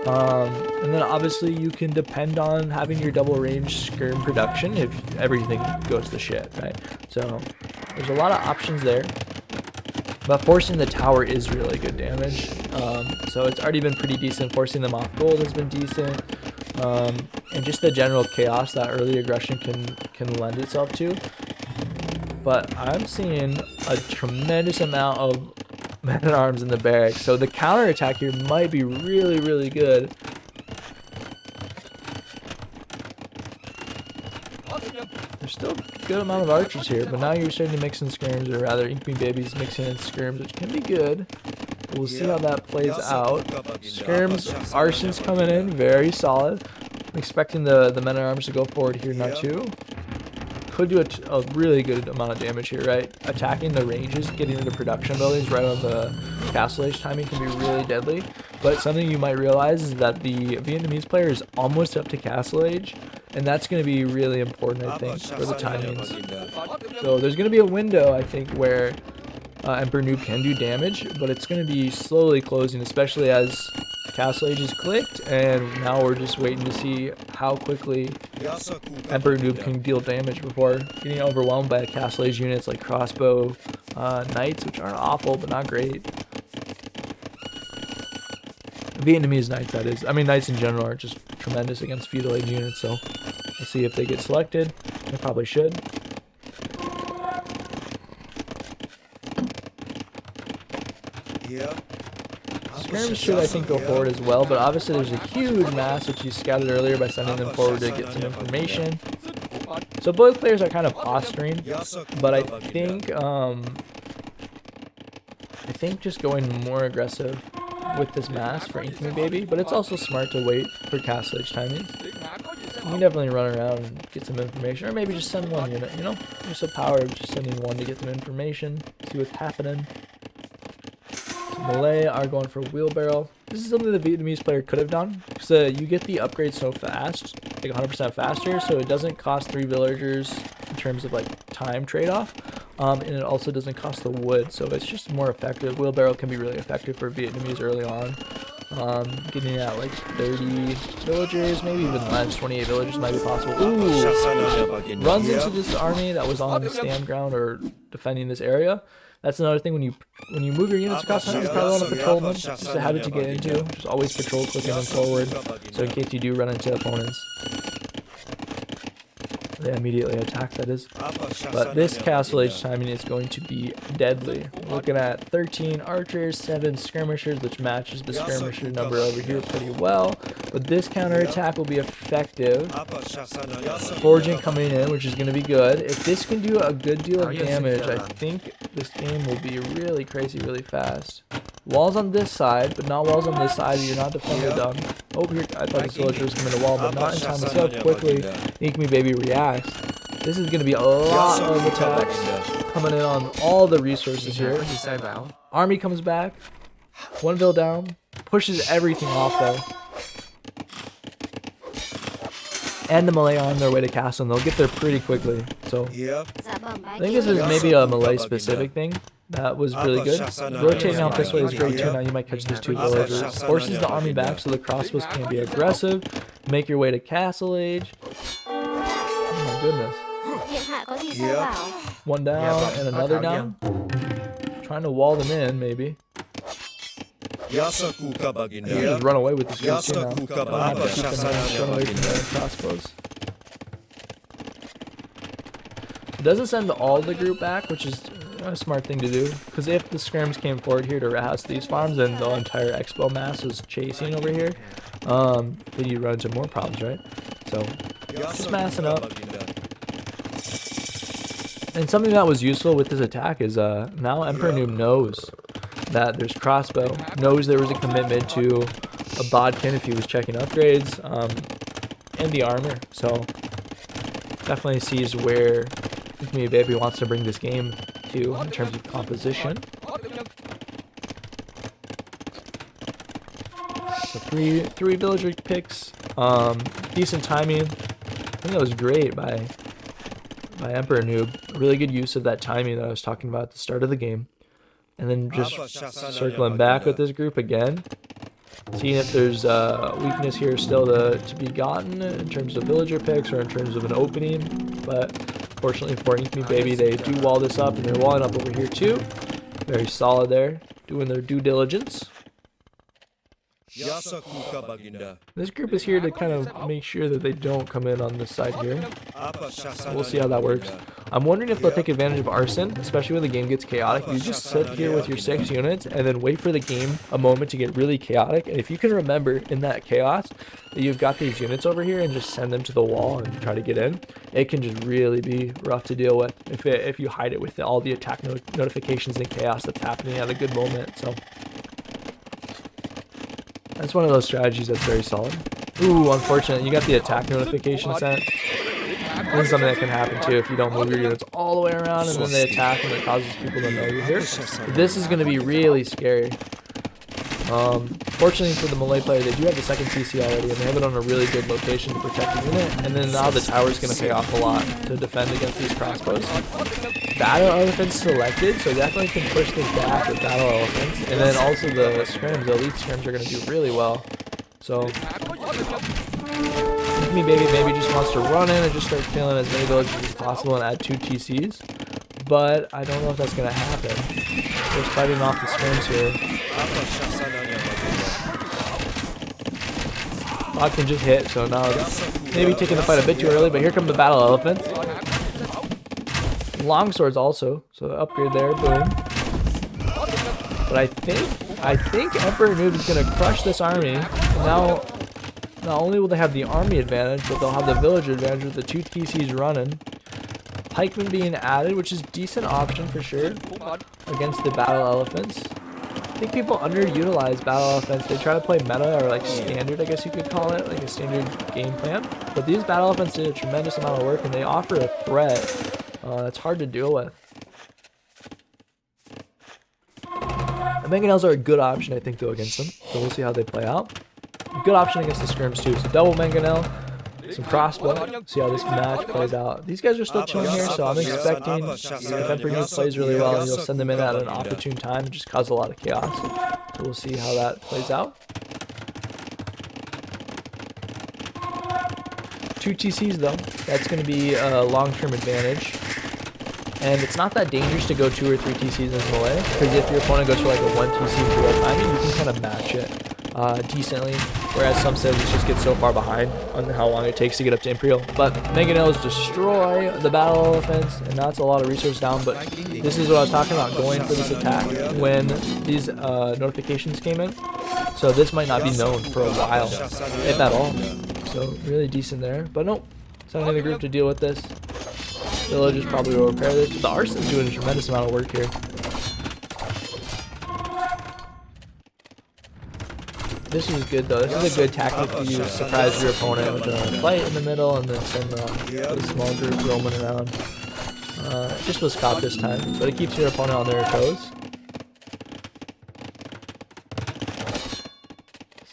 [SPEAKER 1] And then obviously you can depend on having your double range skirm production if everything goes to shit, right? So there's a lot of options there, but forcing the tower is really good damage. So it's already been pretty decent. Forcing them off gold has been decent, and just the general chaos that early aggression can lend itself to. But I'm seeing a tremendous amount of men-at-arms in the barracks, so the counter attack here might be really, really good. There's still a good amount of archers here, but now you're starting to mix in skirms, or rather InkMeBaby's mixing in skirms, which can be good. We'll see how that plays out. Skirms, arsons coming in, very solid. I'm expecting the men-at-arms to go forward here now too. Could do a really good amount of damage here, right? Attacking the ranges, getting into production buildings right on the Castle Age timing can be really deadly. But something you might realize is that the Vietnamese player is almost up to Castle Age, and that's going to be really important, I think, for the timings. So there's going to be a window, I think, where EmperorNoob can do damage, but it's going to be slowly closing, especially as Castle Age is clicked, and now we're just waiting to see how quickly EmperorNoob can deal damage before getting overwhelmed by Castle Age units like crossbow knights, which aren't awful but not great. Vietnamese knights, that is. I mean, knights in general are just tremendous against feudal age units, so we'll see if they get selected. They probably should. Skirms should, I think, go forward as well, but obviously there's a huge mass which you scouted earlier by sending them forward to get some information. So both players are kind of posturing, but I think just going more aggressive with this mass for InkMeBaby, but it's also smart to wait for Castle Age timing. You can definitely run around and get some information, or maybe just send one unit, you know? There's a power of just sending one to get some information, see what's happening. Malay are going for wheelbarrow. This is something the Vietnamese player could have done, because you get the upgrade so fast, like 100% faster, so it doesn't cost 3 villagers in terms of like time trade-off, and it also doesn't cost the wood, so it's just more effective. Wheelbarrow can be really effective for Vietnamese early on. Getting at like 30 villagers, maybe even less. 28 villagers might be possible. Ooh, runs into this army that was on stand ground or defending this area. That's another thing, when you move your units across the map, you probably want to patrol them. It's just a habit to get into. Just always patrol, clicking them forward, so in case you do run into opponents. They immediately attack, that is. But this castle age timing is going to be deadly. We're looking at 13 archers, 7 skirmishers, which matches the skirmisher number over here pretty well. But this counterattack will be effective. Forging coming in, which is going to be good. If this can do a good deal of damage, I think this game will be really crazy, really fast. Walls on this side, but not walls on this side. You're not defended done. Oh, here, I thought this villager was coming to wall, but not in time. Let's see how quickly InkMeBaby reacts. This is going to be a lot of attacks coming in on all the resources here. Army comes back. One vill down. Pushes everything off, though. And the Malay are on their way to castle, and they'll get there pretty quickly. So, I think this is maybe a Malay specific thing. That was really good. Rotating out this way is great too. Now you might catch these 2 villagers. Forces the army back so the crossbows can be aggressive. Make your way to castle age. Oh my goodness. One down and another down. Trying to wall them in, maybe. Just run away with this group too now. Run away from the crossbows. It doesn't send all the group back, which is a smart thing to do, because if the scrims came forward here to house these farms and the entire expo mass was chasing over here, then you'd run into more problems, right? So just massing up. And something that was useful with this attack is now EmperorNoob knows that there's crossbow, knows there was a commitment to a bodkin if he was checking upgrades, and the armor. So definitely sees where InkMeBaby wants to bring this game to in terms of composition. So three villager picks. Decent timing. I think that was great by EmperorNoob. Really good use of that timing that I was talking about at the start of the game. And then just circling back with this group again. Seeing if there's weakness here still to be gotten in terms of villager picks or in terms of an opening. But fortunately for InkMeBaby, they do wall this up, and they're walling up over here too. Very solid there, doing their due diligence. This group is here to kind of make sure that they don't come in on this side here. So we'll see how that works. I'm wondering if they'll take advantage of arson, especially when the game gets chaotic. You just sit here with your 6 units and then wait for the game a moment to get really chaotic. And if you can remember in that chaos that you've got these units over here and just send them to the wall and try to get in, it can just really be rough to deal with if you hide it with all the attack notifications and chaos that's happening at a good moment. So that's one of those strategies that's very solid. Ooh, unfortunate. You got the attack notification sent. This is something that can happen too if you don't move your units all the way around and then they attack and it causes people to know you're here. But this is going to be really scary. Fortunately for the Malay player, they do have the second CC already, and they have it on a really good location to protect the unit. And then now the tower is going to pay off a lot to defend against these crossbows. Battle elephants selected, so definitely can push this back with battle elephants. And then also the scrims, the elite scrims, are going to do really well. So InkMeBaby maybe just wants to run in and just start killing as many villagers as possible and add 2 TCs. But I don't know if that's going to happen. They're fighting off the scrims here. Bot can just hit, so now maybe taking the fight a bit too early, but here come the battle elephants. Longswords also, so the upgrade there, boom. But I think EmperorNoob is going to crush this army. Now, not only will they have the army advantage, but they'll have the villager advantage with the 2 TCs running. Pikemen being added, which is a decent option for sure against the battle elephants. I think people underutilize battle elephants. They try to play meta or like standard, I guess you could call it, like a standard game plan. But these battle elephants did a tremendous amount of work, and they offer a threat that's hard to deal with. The mangonels are a good option, I think, though, against them. So we'll see how they play out. A good option against the scrims too. So double mangonel, some crossbow. See how this match plays out. These guys are still chilling here, so I'm expecting if EmperorNoob plays really well, he'll send them in at an opportune time and just cause a lot of chaos. So we'll see how that plays out. 2 TCs though, that's going to be a long-term advantage. And it's not that dangerous to go 2 or 3 TCs in Malay, because if your opponent goes for like a 1 TC in real timing, you can kind of match it. decently, whereas some civs just get so far behind on how long it takes to get up to Imperial. But mangonels destroy the battle elephants, and that's a lot of resource down. But this is what I was talking about, going for this attack when these notifications came in. So this might not be known for a while, if at all. So really decent there. But nope, sending the group to deal with this. Villagers probably will repair this, but the arson's doing a tremendous amount of work here. This is good though. This is a good tactic to use. Surprise your opponent with a fight in the middle and then send a small group roaming around. It just was caught this time, but it keeps your opponent on their toes.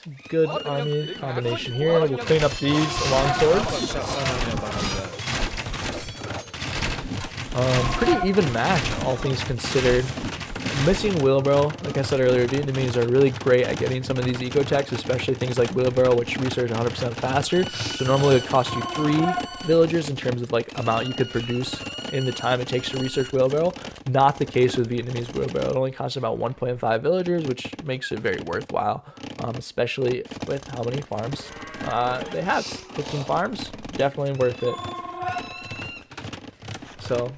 [SPEAKER 1] Some good army combination here. We'll clean up these long swords. Pretty even match, all things considered. Missing wheelbarrow, like I said earlier, Vietnamese are really great at getting some of these eco techs, especially things like wheelbarrow, which research 100% faster. So normally it would cost you 3 villagers in terms of like amount you could produce in the time it takes to research wheelbarrow. Not the case with Vietnamese wheelbarrow. It only costs about 1.5 villagers, which makes it very worthwhile, especially with how many farms they have. 15 farms, definitely worth it. So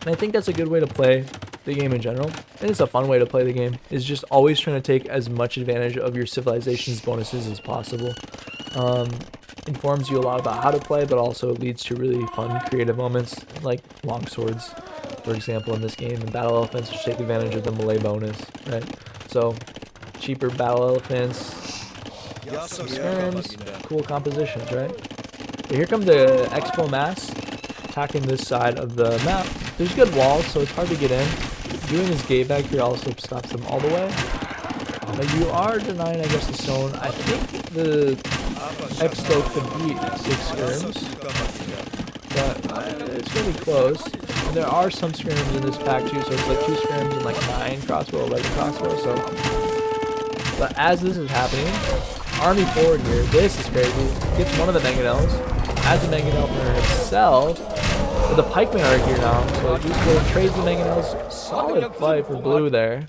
[SPEAKER 1] and I think that's a good way to play the game in general. And it's a fun way to play the game, is just always trying to take as much advantage of your civilization's bonuses as possible. Informs you a lot about how to play, but also leads to really fun creative moments like long swords, for example, in this game, and battle elephants, which take advantage of the melee bonus, right? So cheaper battle elephants, some skirms, cool compositions, right? But here comes the Expo Mass attacking this side of the map. There's good walls, so it's hard to get in. Doing this gate back here also stops them all the way. But you are denying, I guess, the stone. I think the Expo could beat 6 skirms, but it's really close. And there are some skirms in this pack too, so it's like 2 skirms and like 9 crossbow, 11 crossbow. So, but as this is happening, army forward here. This is crazy. Gets one of the mangonels. Adds a mangonel for himself. But the pikemen are here now, so Usco trades the mangonels. Solid fight for blue there.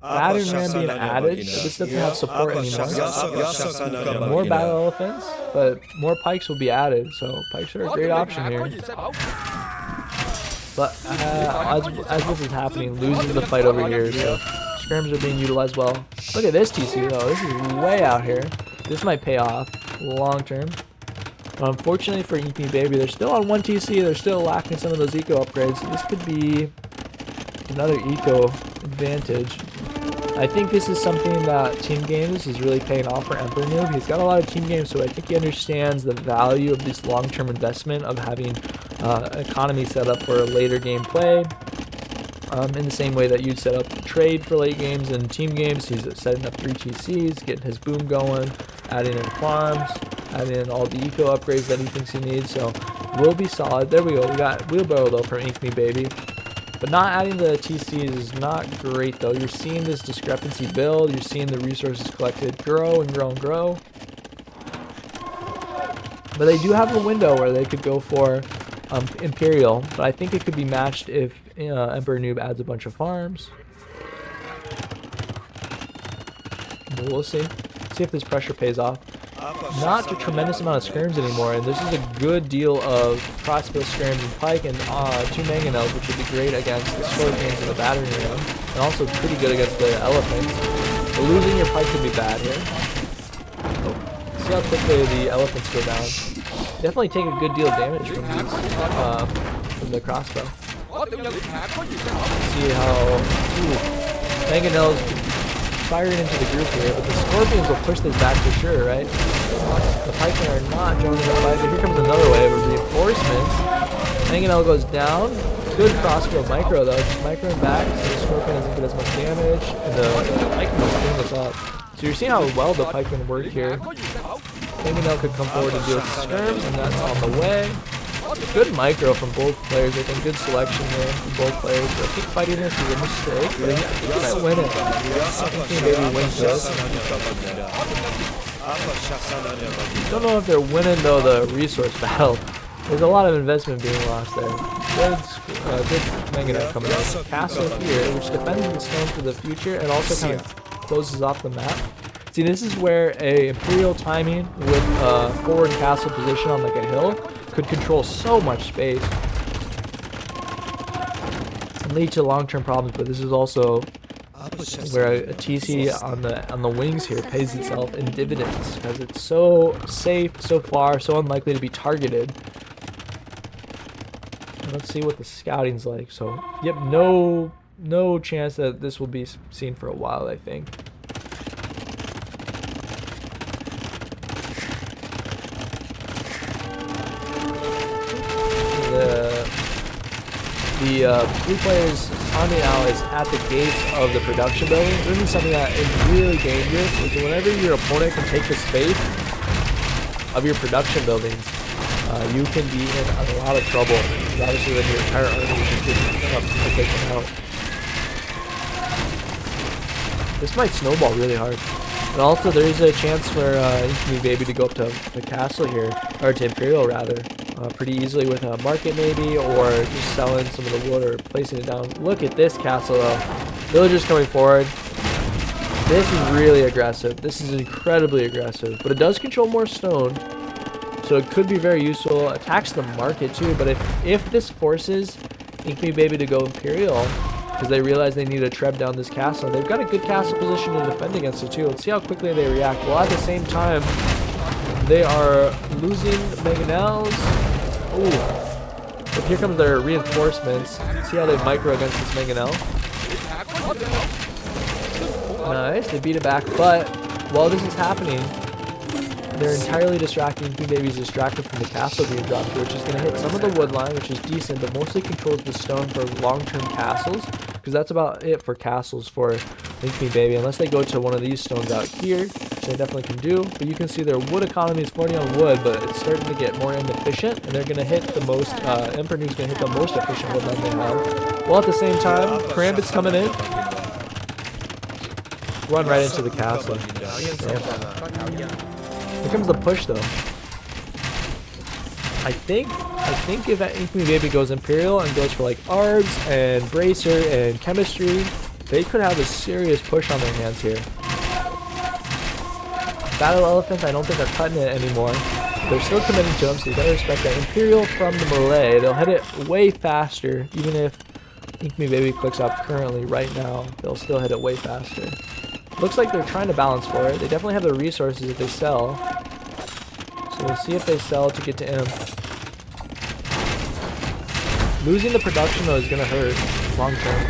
[SPEAKER 1] Battering ram being added, but this doesn't have support anymore. More battle elephants, but more pikes will be added, so pikes are a great option here. But as this is happening, losing the fight over here, so skirms are being utilized well. Look at this TC though, this is way out here. This might pay off long term. But unfortunately for InkMeBaby, they're still on 1 TC, they're still lacking some of those eco upgrades. So this could be another eco advantage. I think this is something that team games is really paying off for EmperorNoob. He's got a lot of team games, so I think he understands the value of this long-term investment of having economy set up for a later game play. In the same way that you'd set up trade for late games and team games, he's setting up 3 TCs, getting his boom going, adding in farms, adding in all the eco upgrades that he thinks he needs. So we'll be solid. There we go. We got wheelbarrow though from InkMeBaby. But not adding the TCs is not great though. You're seeing this discrepancy build. You're seeing the resources collected grow and grow and grow. But they do have a window where they could go for Imperial. But I think it could be matched if EmperorNoob adds a bunch of farms. But we'll see. See if this pressure pays off. Not a tremendous amount of skirms anymore, and this is a good deal of crossbow skirms and pike and 2 mangonels, which would be great against the scorpions and the battering ram, and also pretty good against the elephants. But losing your pike could be bad here. Oh, see how quickly the elephants go down. Definitely take a good deal of damage from these, from the crossbow. See how mangonels firing into the group here, but the scorpions will push this back for sure, right? The pikemen are not joining the fight, but here comes another wave of reinforcements. Mangonel goes down. Good crossbow micro though, just microing back so the scorpion doesn't get as much damage, and the pikemen will clean this up. So you're seeing how well the pikemen work here. Mangonel could come forward and deal with the skirms, and that's on the way. Good micro from both players. I think good selection there from both players. I think fighting this is a mistake, but I think they might win it. I think maybe wins this. Don't know if they're winning though the resource battle. There's a lot of investment being lost there. Good mangonel coming out. Castle here, which defends the stone for the future and also kind of closes off the map. See, this is where a Imperial timing with a forward castle position on like a hill could control so much space and lead to long-term problems. But this is also where a TC on the wings here pays itself in dividends because it's so safe, so far, so unlikely to be targeted. Let's see what the scouting's like. So, yep, no chance that this will be seen for a while, I think. The blue players army now is at the gates of the production building. This is something that is really dangerous, is whenever your opponent can take the space of your production buildings, you can be in a lot of trouble. Obviously, when your entire army is just up to take them out. This might snowball really hard. And also, there is a chance for InkMeBaby to go up to the castle here, or to Imperial rather, pretty easily with a market maybe, or just selling some of the wood or placing it down. Look at this castle though. Villagers coming forward. This is really aggressive. This is incredibly aggressive, but it does control more stone. So it could be very useful. Attacks the market too, but if this forces InkMeBaby to go Imperial, because they realize they need to treb down this castle, they've got a good castle position to defend against it too. Let's see how quickly they react. Well, at the same time, they are losing mangonels. Ooh. But here comes their reinforcements. See how they micro against this mangonel. Nice, they beat it back, but while this is happening, they're entirely distracting. InkMeBaby's distracted from the castle being dropped here, which is going to hit some of the wood line, which is decent, but mostly controls the stone for long-term castles, because that's about it for castles for InkMeBaby, unless they go to one of these stones out here, which they definitely can do. But you can see their wood economy is 40 on wood, but it's starting to get more inefficient, and they're going to hit the most, EmperorNoob's going to hit the most efficient wood line they have. While at the same time, Karambit's coming in. Run right into the castle. Here comes the push though. I think if InkMeBaby goes Imperial and goes for like Arbs and Bracer and Chemistry, they could have a serious push on their hands here. Battle Elephants, I don't think are cutting it anymore. They're still committing to them, so you gotta respect that. Imperial from the melee, they'll hit it way faster, even if InkMeBaby clicks up currently right now, they'll still hit it way faster. Looks like they're trying to balance for it. They definitely have the resources if they sell. So we'll see if they sell to get to Imp. Losing the production though is going to hurt long term.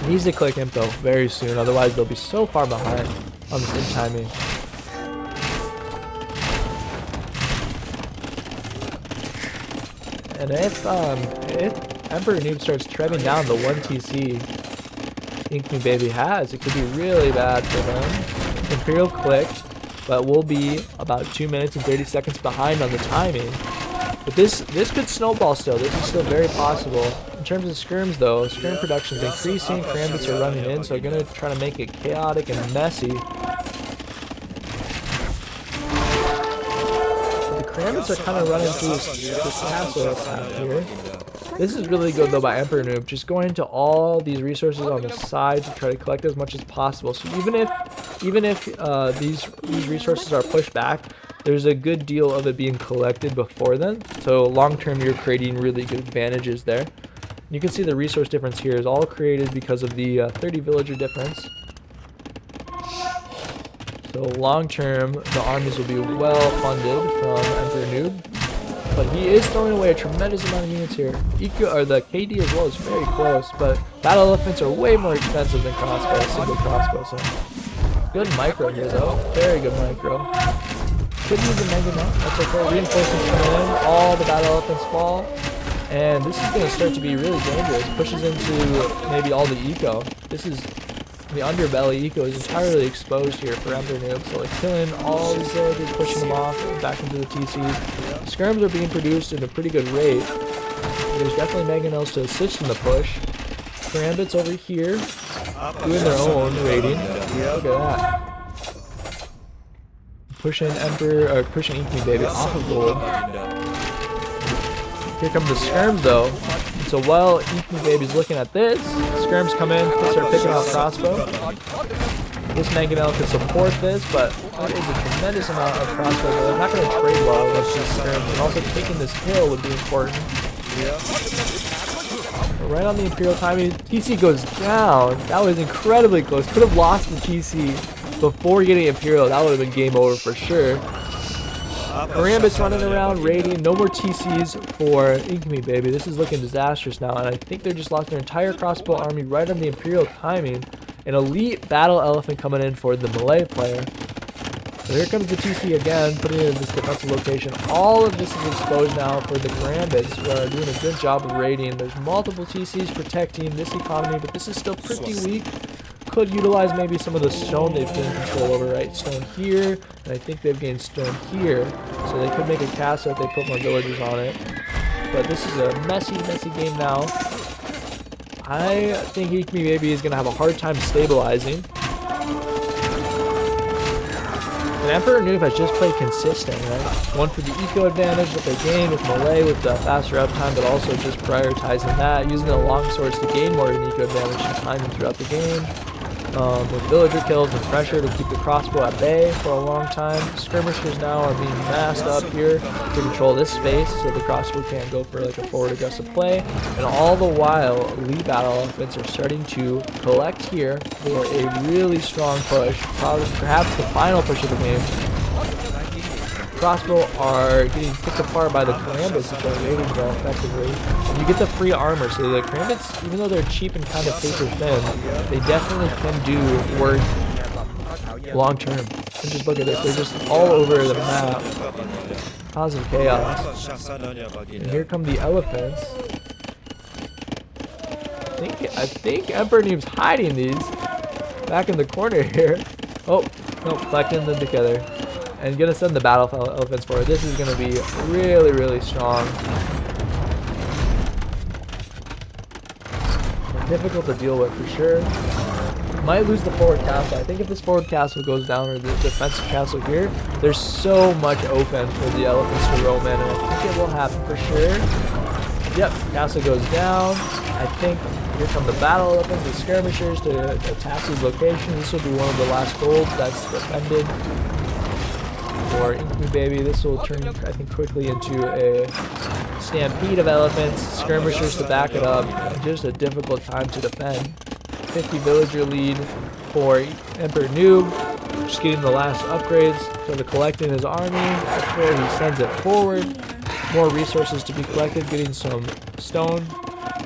[SPEAKER 1] Needs to click Imp though very soon, otherwise they'll be so far behind on this Imp timing. And if EmperorNoob starts trebbing down the 1 TC InkMeBaby has, it could be really bad for them. Imperial clicked, but we'll be about 2 minutes and 30 seconds behind on the timing. But this could snowball still. This is still very possible. In terms of skirms though, skirm production is increasing, Karambits are running in, so they're going to try to make it chaotic and messy. Karambits are kind of running through this castle path here. This is really good though by EmperorNoob, just going into all these resources on the side to try to collect as much as possible. So even if these resources are pushed back, there's a good deal of it being collected before then. So long term, you're creating really good advantages there. You can see the resource difference here is all created because of the 30 villager difference. So long term, the armies will be well funded from EmperorNoob, but he is throwing away a tremendous amount of units here. The KD as well is very close, but battle elephants are way more expensive than crossbows, single crossbow. So good micro here though, very good micro. Could use a mega now, that's okay. Reinforcements coming in, all the battle elephants fall, and this is going to start to be really dangerous. Pushes into maybe all the eco. This is the underbelly eco is entirely exposed here for EmperorNoob, so like killing all these villagers, pushing them off back into the TCs. Skirms are being produced at a pretty good rate. There's definitely mangonels to assist in the push. Karambits over here doing their own raiding. Look at that. Pushing pushing InkMeBaby off of gold. Here come the skirms though. And so while InkMeBaby's looking at this, skirms come in, start picking out crossbow. This mangonel can support this, but that is a tremendous amount of crossbow. They're not going to trade well against these skirms, and also taking this hill would be important. Right on the Imperial timing, TC goes down. That was incredibly close. Could have lost the TC before getting Imperial. That would have been game over for sure. Karambit's running around, raiding. No more TCs for InkMeBaby. This is looking disastrous now, and I think they just lost their entire crossbow army right on the Imperial timing. An elite battle elephant coming in for the Malay player. So here comes the TC again, putting it in this defensive location. All of this is exposed now for the Karambits, who are doing a good job of raiding. There's multiple TCs protecting this economy, but this is still pretty weak. Could utilize maybe some of the stone they've gained control over, right? Stone here, and I think they've gained stone here. So they could make a castle if they put more villagers on it. But this is a messy, messy game now. I think InkMeBaby is going to have a hard time stabilizing. And EmperorNoob has just played consistent, right? One for the eco advantage that they gain with Malay with the faster uptime, but also just prioritizing that, using the longswords to gain more of an eco advantage and timing throughout the game. With villager kills and pressure to keep the crossbow at bay for a long time. Skirmishers now are being massed up here to control this space so the crossbow can't go for like a forward aggressive play. And all the while, elite battle elephants are starting to collect here for a really strong push, perhaps the final push of the game. Crossbow are getting picked apart by the Karambits if they're raiding well effectively. And you get the free armor, so the Karambits, even though they're cheap and kind of paper thin, they definitely can do work long term. And just look at this, they're just all over the map, causing chaos. And here come the elephants. I think EmperorNoob's hiding these back in the corner here. Oh, no, collecting them together. And gonna send the battle elephants forward. This is gonna be really, really strong. Difficult to deal with for sure. Might lose the forward castle. I think if this forward castle goes down, or the defensive castle here, there's so much open for the elephants to roam in, and I think it will happen for sure. Yep, castle goes down. I think here come the battle elephants, the skirmishers to attack these locations. This will be one of the last golds that's defended. For InkMeBaby, this will turn, I think, quickly into a stampede of elephants, skirmishers to back it up, and just a difficult time to defend. 50 villager lead for EmperorNoob, just getting the last upgrades, so to collecting his army, that's where he sends it forward. More resources to be collected, getting some stone.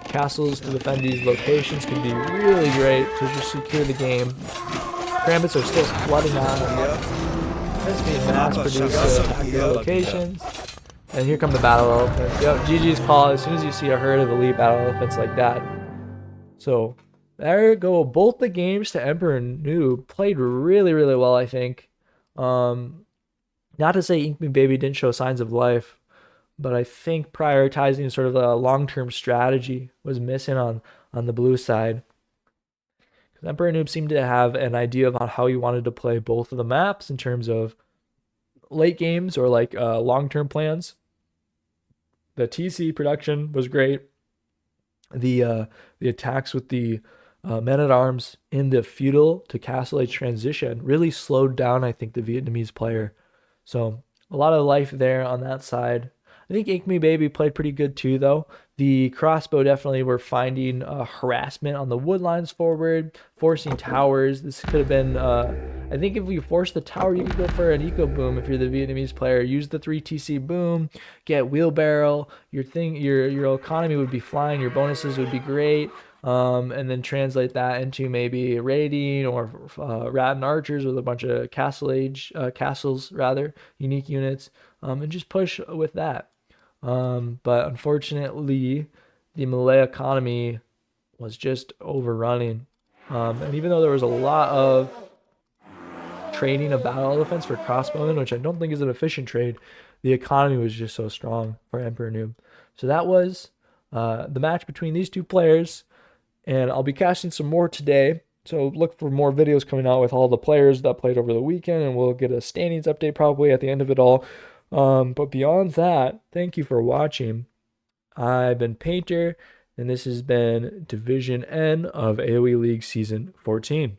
[SPEAKER 1] Castles to defend these locations can be really great to just secure the game. Karambits are still flooding out. Just being mass produced to attack their locations. And here come the battle elephants. Yep, GG's call as soon as you see a herd of elite battle elephants like that. So there go both the games to EmperorNoob. Played really, really well, I think. Not to say InkMeBaby didn't show signs of life, but I think prioritizing sort of a long-term strategy was missing on the blue side. EmperorNoob seemed to have an idea about how he wanted to play both of the maps in terms of late games or like long-term plans. The TC production was great. The attacks with the men-at-arms in the feudal to castle age transition really slowed down, I think, the Vietnamese player. So a lot of life there on that side. I think InkMeBaby played pretty good too, though. The crossbow definitely were finding harassment on the wood lines forward, forcing towers. This could have been, I think if we force the tower, you could go for an eco boom if you're the Vietnamese player. Use the 3 TC boom, get wheelbarrow. Your economy would be flying. Your bonuses would be great. And then translate that into maybe raiding or rat and archers with a bunch of castles rather, unique units, and just push with that. But unfortunately, the Malay economy was just overrunning. And even though there was a lot of trading of battle elephants for crossbowmen, which I don't think is an efficient trade, the economy was just so strong for EmperorNoob. So that was the match between these two players. And I'll be casting some more today So look for more videos coming out with all the players that played over the weekend, and we'll get a standings update probably at the end of it all. But beyond that, thank you for watching. I've been Painter, and this has been Division N of AOE League Season 14.